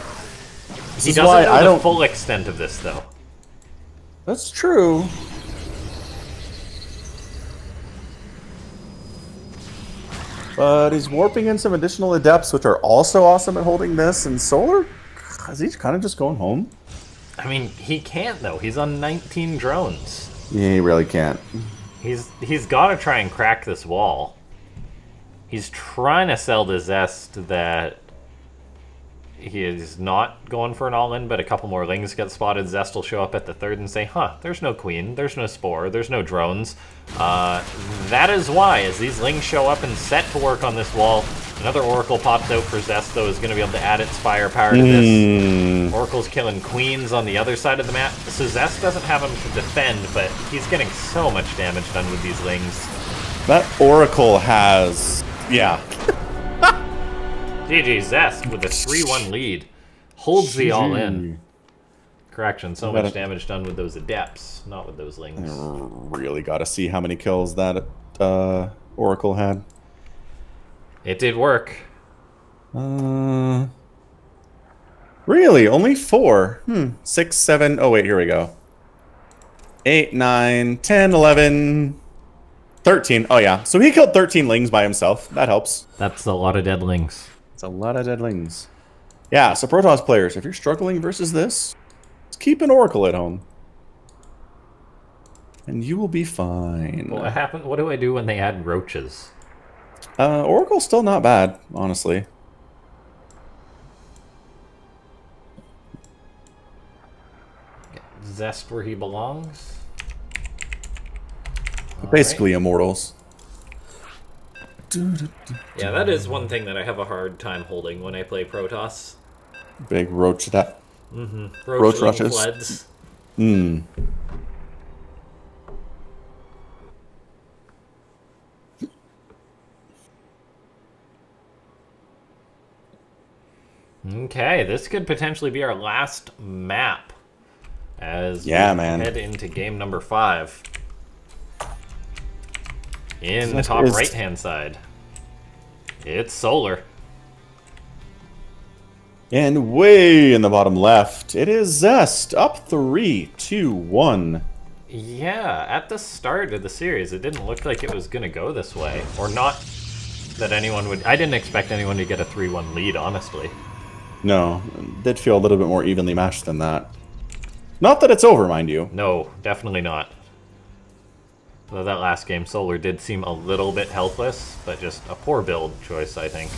He doesn't know the full extent of this, though. That's true. But he's warping in some additional Adepts, which are also awesome at holding this. And Solar, is he kind of just going home? I mean, he can't, though. He's on 19 drones. Yeah, he really can't. He's got to try and crack this wall. He's trying to sell to Zest that he is not going for an all-in, but a couple more lings get spotted. Zest will show up at the third and say, huh, there's no queen, there's no spore, there's no drones. That is why, as these lings show up and set to work on this wall, another Oracle pops out for Zest, though, is going to be able to add its firepower to this. Oracle's killing queens on the other side of the map, so Zest doesn't have him to defend, but he's getting so much damage done with these lings. That Oracle has... yeah. GG Zest with a 3-1 lead. Holds the all-in. Correction, so much damage done with those Adepts, not with those lings. Really gotta see how many kills that Oracle had. It did work. Really? Only 4? 6, 7... oh wait, here we go. 8, 9, 10, 11... 13. Oh yeah. So he killed 13 lings by himself. That helps. That's a lot of dead lings. It's a lot of dead lings. Yeah, so Protoss players, if you're struggling versus this, just keep an Oracle at home. And you will be fine. What happened? What do I do when they add roaches? Oracle's still not bad, honestly. Zest where he belongs? Basically immortals. Yeah, that is one thing that I have a hard time holding when I play Protoss. Big roach that. Roach rushes. floods. Okay, this could potentially be our last map as we head into game number 5. In the top right-hand side, it's Solar. And way in the bottom left, it is Zest, up 3, 2, 1. Yeah, at the start of the series, it didn't look like it was going to go this way. Or not that anyone would... I didn't expect anyone to get a 3-1 lead, honestly. No, it did feel a little bit more evenly matched than that. Not that it's over, mind you. No, definitely not. Though that last game, Solar did seem a little bit helpless, but just a poor build choice, I think.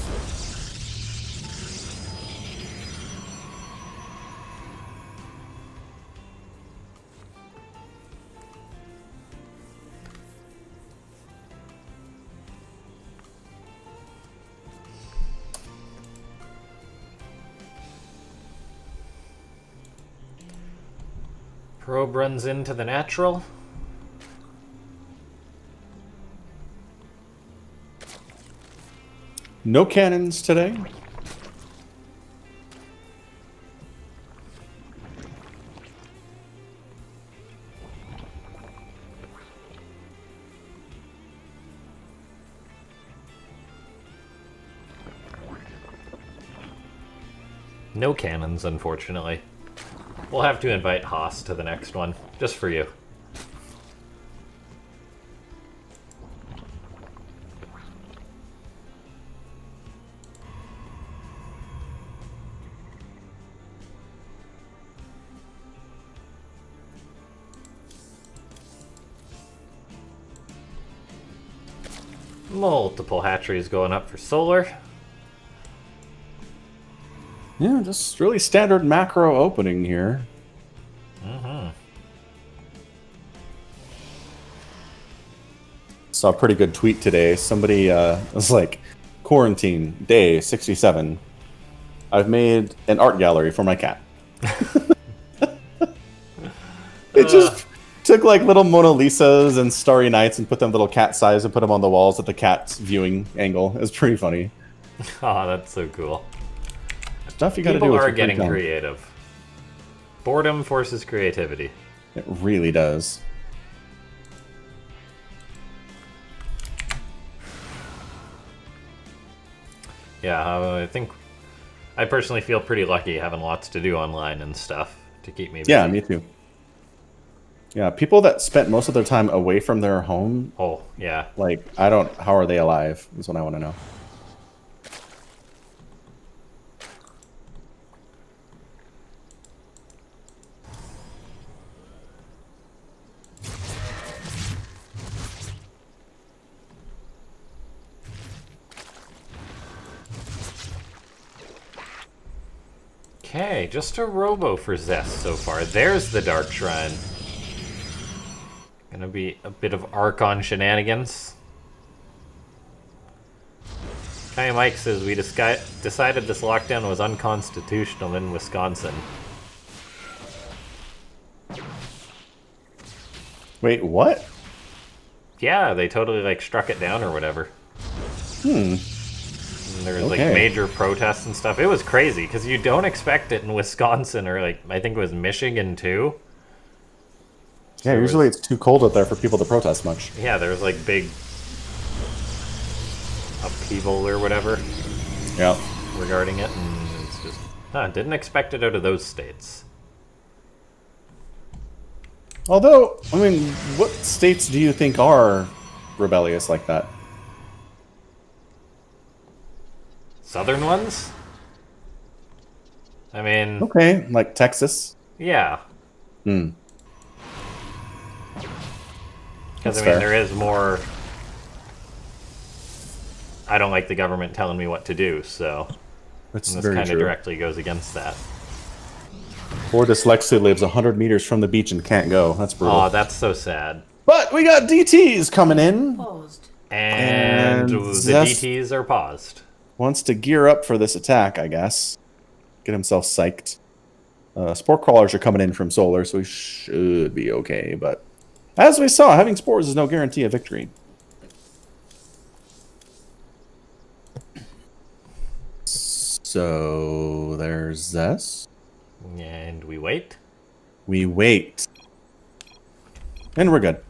Probe runs into the natural. No cannons today. No cannons, unfortunately. We'll have to invite Haas to the next one, just for you. Multiple hatcheries going up for Solar. Yeah, just really standard macro opening here. Saw a pretty good tweet today. Somebody was like, quarantine, day 67. I've made an art gallery for my cat. It just took like little Mona Lisas and Starry Nights and put them little cat size and put them on the walls at the cat's viewing angle. It was pretty funny. Oh, that's so cool. Stuff you gotta do. People are getting creative. Boredom forces creativity. It really does. Yeah, I think I personally feel pretty lucky having lots to do online and stuff to keep me busy. Yeah, me too. Yeah, people that spent most of their time away from their home. Oh, yeah. Like, how are they alive? Is what I want to know. Okay, just a robo for Zest so far. There's the Dark Shrine. Gonna be a bit of Archon shenanigans. Kai Mike says we decided this lockdown was unconstitutional in Wisconsin. Wait, what? Yeah, they totally like struck it down or whatever. And there was like major protests and stuff. It was crazy because you don't expect it in Wisconsin or like I think it was Michigan too. Yeah, So usually it's too cold out there for people to protest much. Yeah, there was like big upheaval or whatever. Yeah. Regarding it, and it's just didn't expect it out of those states. Although, I mean, what states do you think are rebellious like that? Southern ones? I mean... Okay, like Texas? Yeah. Hmm. Because, I mean, there is more... I don't like the government telling me what to do, so... That's this very kind of true. directly goes against that. Poor Dyslexia lives 100 meters from the beach and can't go. That's brutal. Aw, that's so sad. But we got DTs coming in. Paused. And the Zest DTs are paused. wants to gear up for this attack, I guess. Get himself psyched. Spore crawlers are coming in from Solar, so he should be okay. But as we saw, having spores is no guarantee of victory. So there's Zest. And we wait. We wait. And we're good.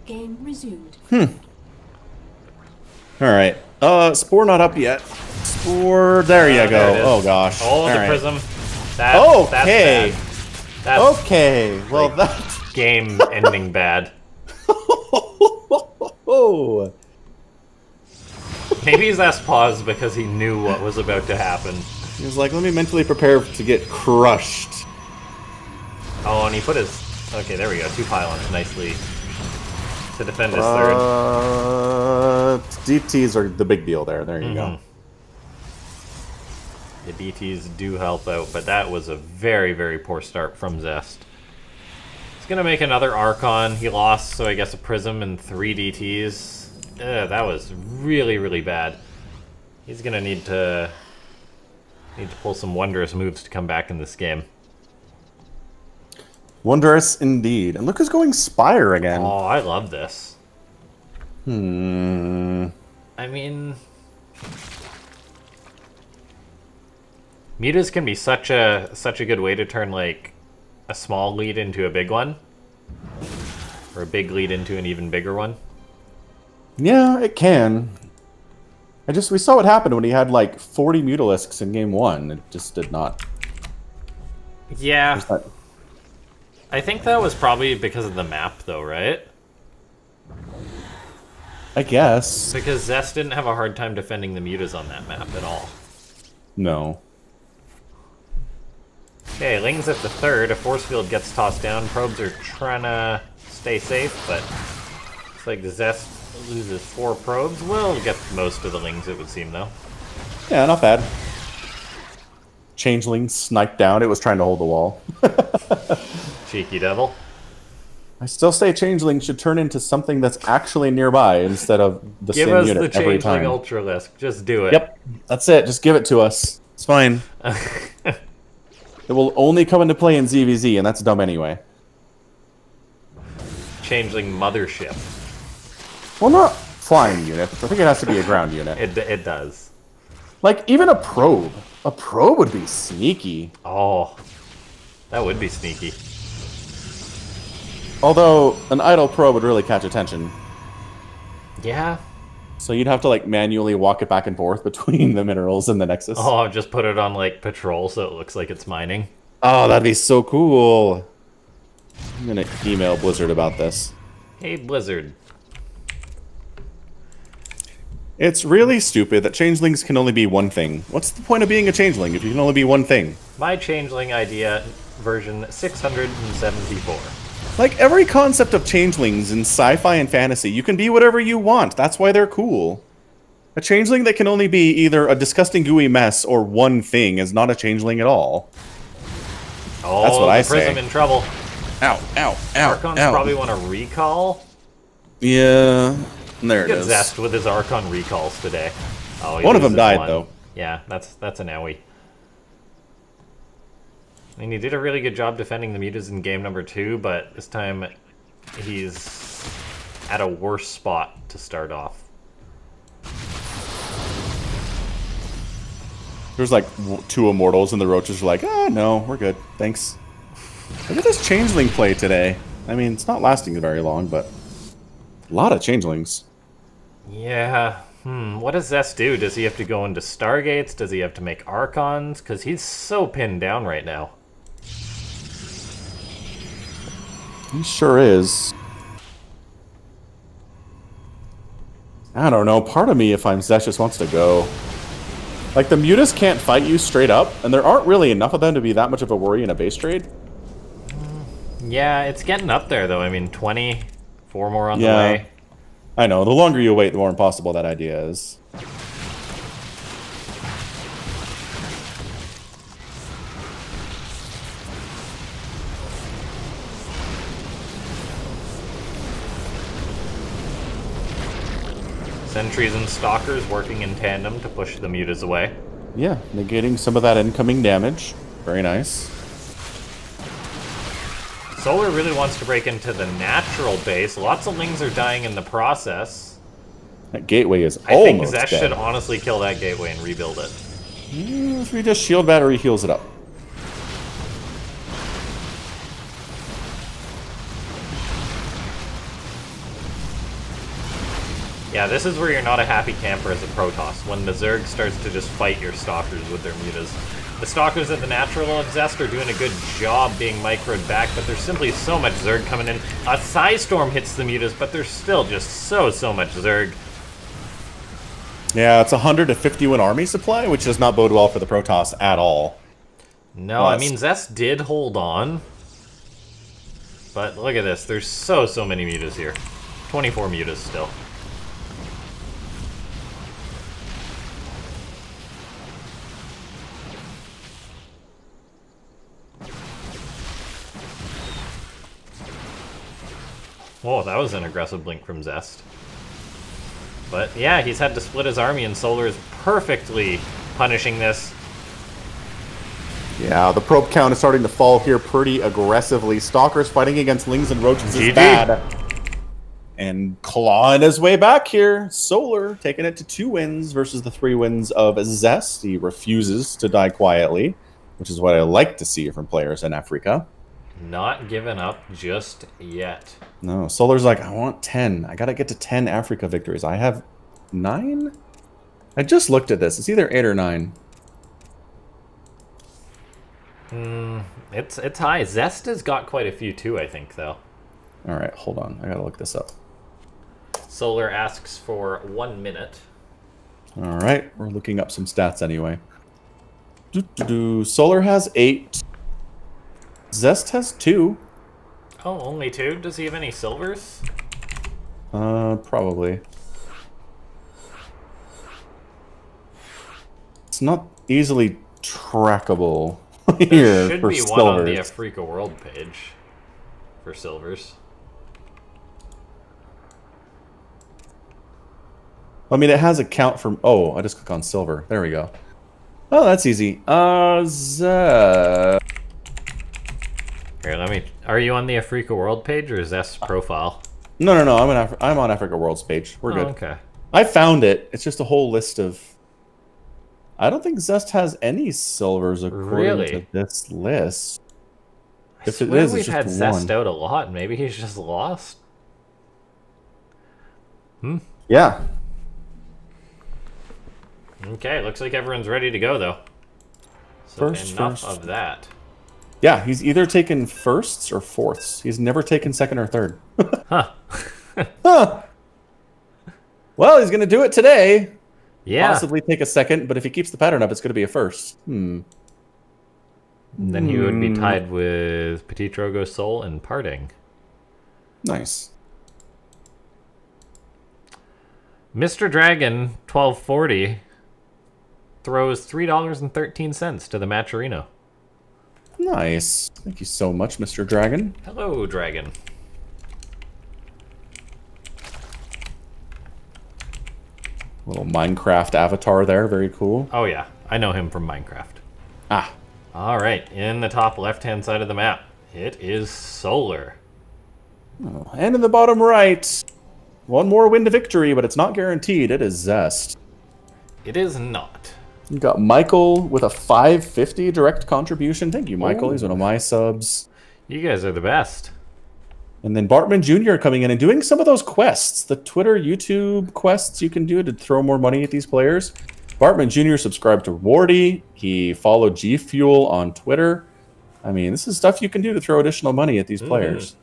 Game resumed. Alright. Spore not up yet. Spore, there you go. There Oh gosh. Oh, the All right. prism. Okay. That's bad. That's Okay. Well, like, that's game ending bad. oh. Maybe he's asked pause because he knew what was about to happen. He was like, let me mentally prepare to get crushed. Oh, Oh, and he put his... Okay, there we go. 2 pylons nicely to defend his third. DTs are the big deal there. There you go. The DTs do help out, but that was a very, very poor start from Zest. He's going to make another Archon. He lost, so I guess a Prism and 3 DTs. That was really, really bad. He's going to need to pull some wondrous moves to come back in this game. Wondrous indeed. And look who's going Spire again. Oh, I love this. I mean... Mutas can be such a good way to turn, like, a small lead into a big one. Or a big lead into an even bigger one. Yeah, it can. We saw what happened when he had, like, 40 Mutalisks in game 1. It just did not. Yeah. I think that was probably because of the map, though, right? I guess. Because Zest didn't have a hard time defending the Mutas on that map at all. No. Okay, Ling's at the third. A force field gets tossed down. Probes are trying to stay safe, but looks like the Zest loses 4 probes. We'll get most of the Lings, it would seem, though. Yeah, not bad. Changeling sniped down. It was trying to hold the wall. Cheeky devil. I still say Changeling should turn into something that's actually nearby instead of the same unit every time. Give us the Changeling Ultralisk. Just do it. Yep, that's it. Just give it to us. It's fine. It will only come into play in ZvZ, and that's dumb anyway. Changeling Mothership. Well, not flying unit. I think it has to be a ground unit. It does. Like, even a probe. A probe would be sneaky. Oh, that would be sneaky. Although, an idle probe would really catch attention. Yeah. So you'd have to, like, manually walk it back and forth between the minerals and the Nexus. Oh, just put it on, like, patrol so it looks like it's mining. Oh, that'd be so cool. I'm gonna email Blizzard about this. Hey, Blizzard. It's really stupid that changelings can only be one thing. What's the point of being a changeling if you can only be one thing? My changeling idea, version 674. Like, every concept of changelings in sci-fi and fantasy, you can be whatever you want. That's why they're cool. A changeling that can only be either a disgusting gooey mess or one thing is not a changeling at all. Oh, that's what I say. Prism in trouble. Ow, ow, ow, Archons ow. probably want to recall. Yeah, there it is. Zest with his Archon recalls today. Oh, one of them died, though. Yeah, that's an owie. I mean, he did a really good job defending the Mutas in game number 2, but this time he's at a worse spot to start off. There's like 2 immortals, and the roaches are like, oh, no, we're good. Thanks. Look at this changeling play today. I mean, it's not lasting very long, but a lot of changelings. Yeah. What does Zest do? Does he have to go into Stargates? Does he have to make Archons? Because he's so pinned down right now. He sure is. I don't know. Part of me, if I'm Zest, just wants to go. Like, the Mutas can't fight you straight up, and there aren't really enough of them to be that much of a worry in a base trade. Yeah, it's getting up there, though. I mean, 20, 4 more on the way. I know. The longer you wait, the more impossible that idea is. Sentries and Stalkers working in tandem to push the Mutas away. Yeah, negating some of that incoming damage. Very nice. Solar really wants to break into the natural base. Lots of Lings are dying in the process. That gateway is I almost think Zest dead. should honestly kill that gateway and rebuild it. If we just shield battery heals it up. Yeah, this is where you're not a happy camper as a Protoss, when the Zerg starts to just fight your Stalkers with their Mutas. The Stalkers at the natural of Zest are doing a good job being microed back, but there's simply so much Zerg coming in. A Psystorm hits the Mutas, but there's still just so much Zerg. Yeah, it's 151 army supply, which does not bode well for the Protoss at all. No, I mean, Zest did hold on. But look at this. There's so many mutas here. 24 mutas still. Whoa, that was an aggressive blink from Zest. But yeah, he's had to split his army, and Solar is perfectly punishing this. Yeah, the probe count is starting to fall here pretty aggressively. Stalker's fighting against Lings and Roaches is bad. And clawing his way back here. Solar taking it to 2 wins versus the 3 wins of Zest. He refuses to die quietly, which is what I like to see from players in Africa. Not giving up just yet. No, Solar's like, I want 10. I gotta get to 10 Africa victories. I have 9? I just looked at this. It's either 8 or 9. It's high. Zest has got quite a few too, I think, though. Alright, hold on. I gotta look this up. Solar asks for 1 minute. Alright, we're looking up some stats anyway. Solar has 8. Zest has 2. Oh, only 2? Does he have any silvers? Probably. It's not easily trackable here Should for be silvers. one on the Africa World page for silvers. I mean, it has a count from... Oh, I just click on silver. There we go. Oh, that's easy. Here, let me... Are you on the Africa World page or is Zest's profile? No. I'm on Africa World's page. We're good. Okay. I found it. It's just a whole list of... I don't think Zest has any silvers according to this list. If it is, we've it's had just Zest one. out a lot. Maybe he's just lost. Yeah. Okay, looks like everyone's ready to go, though. So enough of that. Yeah, he's either taken firsts or fourths. He's never taken second or third. Huh. Huh. Well, he's going to do it today. Yeah. Possibly take a second, but if he keeps the pattern up, it's going to be a first. Then he would be tied with Petit Drogo Soul and Parting. Nice. Mr. Dragon 1240 throws $3.13 to the Matcherino. Nice. Thank you so much, Mr. Dragon. Hello, Dragon. Little Minecraft avatar there. Very cool. Oh, yeah. I know him from Minecraft. Ah. All right. In the top left-hand side of the map, it is Solar. Oh, and in the bottom right, one more win to victory, but it's not guaranteed. It is Zest. It is not. You got Michael with a 550 direct contribution. Thank you, Michael. Ooh. He's one of my subs. You guys are the best. And then Bartman Jr. coming in and doing some of those quests. The Twitter, YouTube quests you can do to throw more money at these players. Bartman Jr. subscribed to Wardy. He followed G Fuel on Twitter. I mean, this is stuff you can do to throw additional money at these players.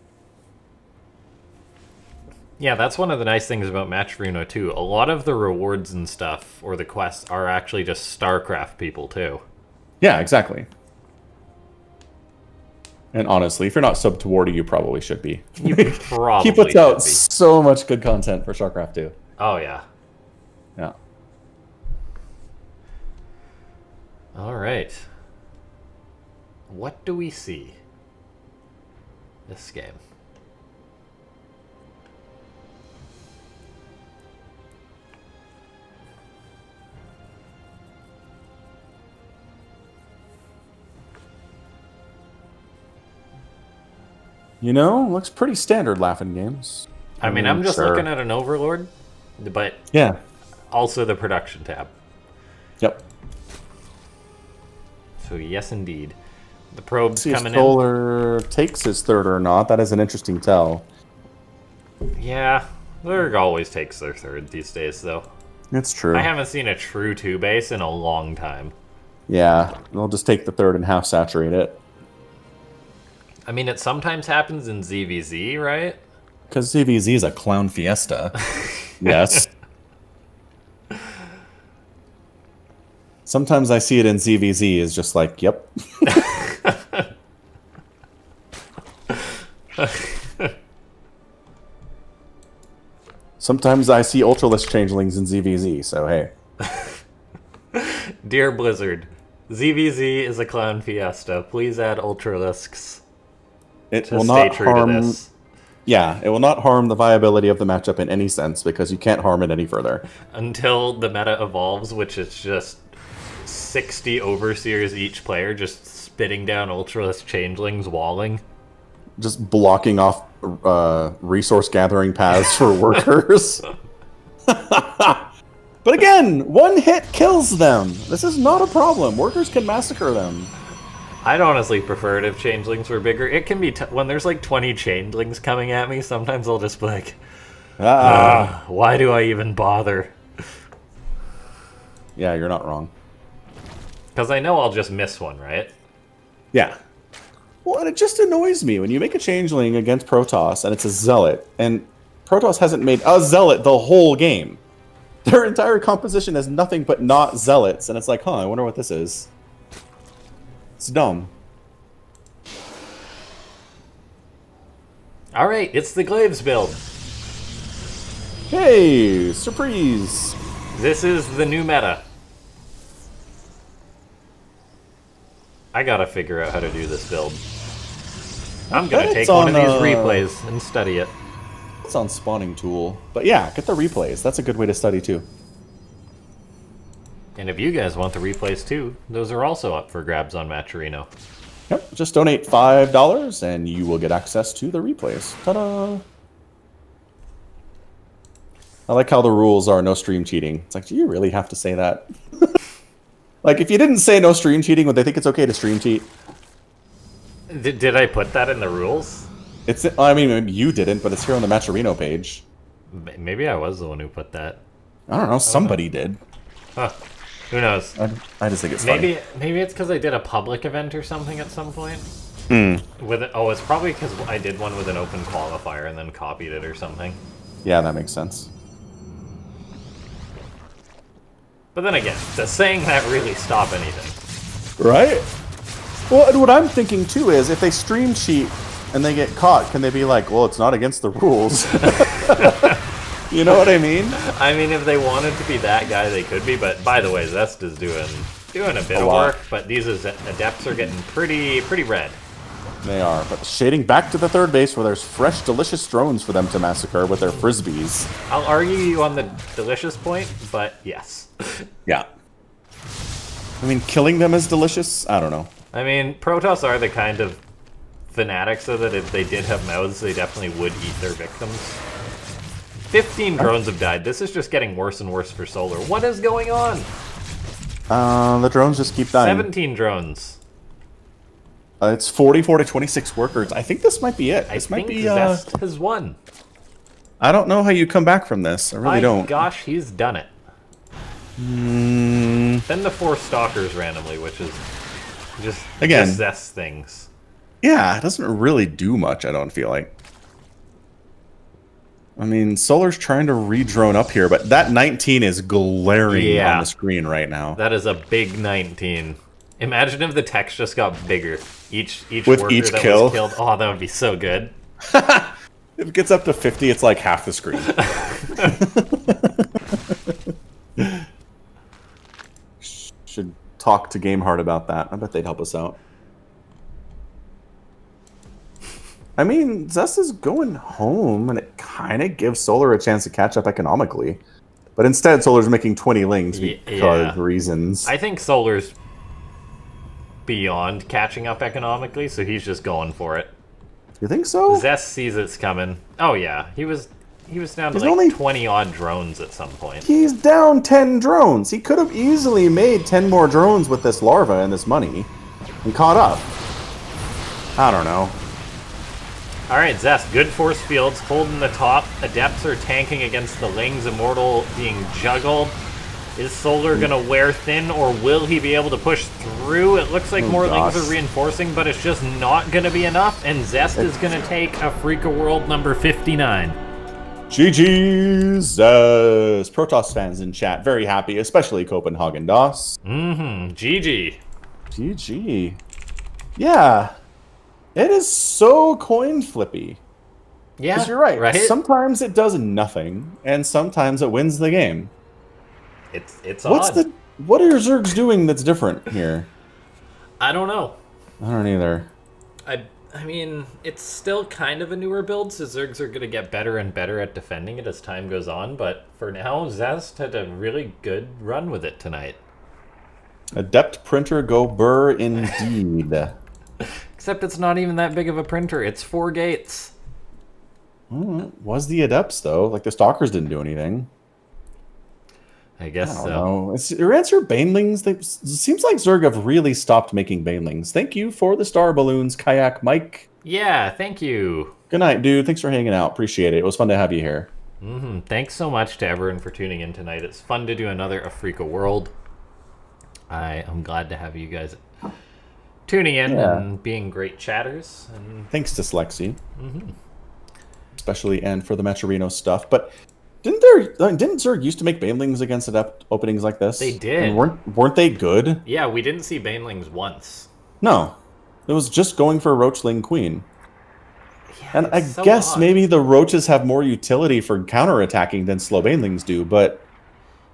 Yeah, that's one of the nice things about Matcherino, too. A lot of the rewards and stuff, or the quests, are actually just Starcraft people, too. Yeah, exactly. And honestly, if you're not subbed to Wardy, you probably should be. You probably He puts out should be. so much good content for Starcraft 2. Oh, yeah. Yeah. All right. What do we see this game? You know, looks pretty standard LaughNgamez. I mean, I'm just looking at an Overlord, but yeah, also the production tab. Yep. So yes, indeed. The probe's See if coming Solar takes his third or not. That is an interesting tell. in. Yeah, Lurg always takes their third these days, though. It's true. I haven't seen a true 2-base in a long time. Yeah, they'll just take the third and half saturate it. I mean, it sometimes happens in ZvZ, right? Because ZvZ is a clown fiesta. Yes. Sometimes I see it in ZvZ is just like, yep. Sometimes I see Ultralisk changelings in ZVZ, so hey. Dear Blizzard, ZVZ is a clown fiesta. Please add Ultralisks. It will not harm... Yeah, it will not harm the viability of the matchup in any sense, because you can't harm it any further. Until the meta evolves, which is just 60 Overseers each player just spitting down Ultralisk changelings, walling. Just blocking off resource gathering paths for workers. But again, one hit kills them. This is not a problem. Workers can massacre them. I'd honestly prefer it if changelings were bigger. It can be when there's like 20 changelings coming at me, sometimes I'll just be like, why do I even bother? Yeah, you're not wrong. Because I know I'll just miss one, right? Yeah. Well, and it just annoys me when you make a changeling against Protoss and it's a zealot, and Protoss hasn't made a zealot the whole game. Their entire composition is nothing but not zealots, and it's like, I wonder what this is. It's dumb. Alright, it's the Glaives build. Hey, surprise! This is the new meta. I gotta figure out how to do this build. I'm gonna take one of these replays and study it. It's on Spawning Tool. But yeah, get the replays. That's a good way to study too. And if you guys want the replays too, those are also up for grabs on Matcherino. Yep, just donate $5 and you will get access to the replays. Ta-da! I like how the rules are no stream cheating. It's like, do you really have to say that? Like, if you didn't say no stream cheating, would they think it's okay to stream cheat? Did I put that in the rules? I mean, maybe you didn't, but it's here on the Matcherino page. Maybe I was the one who put that. I don't know, somebody did. Huh. Who knows? I just think it's funny. Maybe it's because I did a public event or something at some point. With it, it's probably because I did one with an open qualifier and then copied it or something. Yeah, that makes sense. But then again, does saying that really stop anything? Right? Well, and what I'm thinking too is, if they stream cheat and they get caught, can they be like, well, it's not against the rules? You know what I mean? I mean, if they wanted to be that guy, they could be. But by the way, Zest is doing a bit of work. But these adepts are getting pretty red. They are. But shading back to the third base where there's fresh, delicious drones for them to massacre with their frisbees. I'll argue you on the delicious point, but yes. Yeah. I mean, killing them is delicious? I don't know. I mean, Protoss are the kind of fanatics so that if they did have mouths, they definitely would eat their victims. 15 drones have died. This is just getting worse and worse for Solar. What is going on? The drones just keep dying. 17 drones. It's 44 to 26 workers. I think this might be it. This might be. Zest has won. I don't know how you come back from this. I really don't. Gosh, he's done it. Then the 4 stalkers randomly, which is just Zest things. Yeah, it doesn't really do much, I don't feel like. I mean, Solar's trying to re-drone up here, but that 19 is glaring on the screen right now. That is a big 19. Imagine if the text just got bigger. Each with worker each that kill. was killed. Oh, that would be so good. If it gets up to 50, it's like half the screen. Should talk to GameHeart about that. I bet they'd help us out. I mean, Zest is going home, and it kind of gives Solar a chance to catch up economically. But instead, Solar's making 20 lings because of reasons. I think Solar's beyond catching up economically, so he's just going for it. You think so? Zest sees it's coming. Oh yeah, he was down to like 20-odd drones at some point. He's down 10 drones. He could have easily made 10 more drones with this larva and this money and caught up. I don't know. Alright, Zest, good force fields, holding the top. Adepts are tanking against the Lings. Immortal being juggled. Is Solar gonna wear thin, or will he be able to push through? It looks like more Lings are reinforcing, but it's just not gonna be enough, and Zest is gonna take a Freak of World number 59. GG's Zest. Protoss fans in chat, very happy, especially Copenhagen DOS. GG. GG. Yeah. It is so coin flippy. Yeah, Because you're right. right? Sometimes it does nothing, and sometimes it wins the game. It's odd. What are your Zergs doing that's different here? I don't know. I don't either. I mean, it's still kind of a newer build, so Zergs are going to get better and better at defending it as time goes on, but for now, Zest had a really good run with it tonight. Adept printer go burr indeed. Except it's not even that big of a printer. It's 4 gates. Was the Adepts, though? Like, the Stalkers didn't do anything. I guess I don't know. Your answer, Banelings. It seems like Zerg have really stopped making Banelings. Thank you for the star balloons, Kayak Mike. Yeah, thank you. Good night, dude. Thanks for hanging out. Appreciate it. It was fun to have you here. Thanks so much to everyone for tuning in tonight. It's fun to do another Afrika World. I am glad to have you guys tuning in and being great chatters. And thanks to Slexi. Especially and for the Metrorino stuff. But didn't Zerg used to make Banelings against Adept openings like this? They did. And weren't they good? Yeah, we didn't see Banelings once. No. It was just going for Roachling Queen. Yeah, and I guess maybe the Roaches have more utility for counterattacking than slow Banelings do, but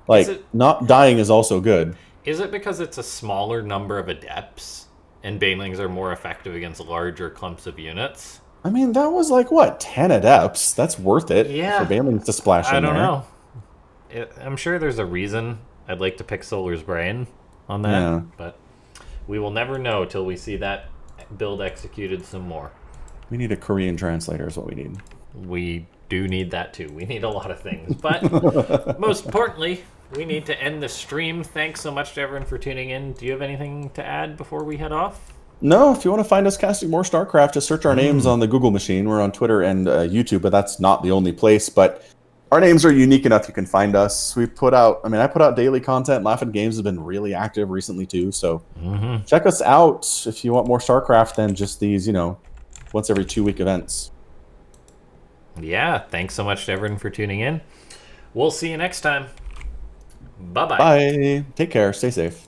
like not dying is also good. Is it because it's a smaller number of Adepts and Banelings are more effective against larger clumps of units? I mean, that was like, what, 10 Adepts? That's worth it for Banelings to splash in there. I don't know. I'm sure there's a reason. I'd like to pick Solar's brain on that, but we will never know till we see that build executed some more. We need a Korean translator is what we need. We do need that too. We need a lot of things. But most importantly, we need to end the stream. Thanks so much to everyone for tuning in. Do you have anything to add before we head off? No, if you want to find us casting more StarCraft, just search our names on the Google machine. We're on Twitter and YouTube, but that's not the only place. But our names are unique enough you can find us. We put out, I put out daily content. LaughNgamez has been really active recently too. So check us out if you want more StarCraft than just these, once every 2-week events. Yeah, thanks so much to everyone for tuning in. We'll see you next time. Bye-bye. Bye. Take care. Stay safe.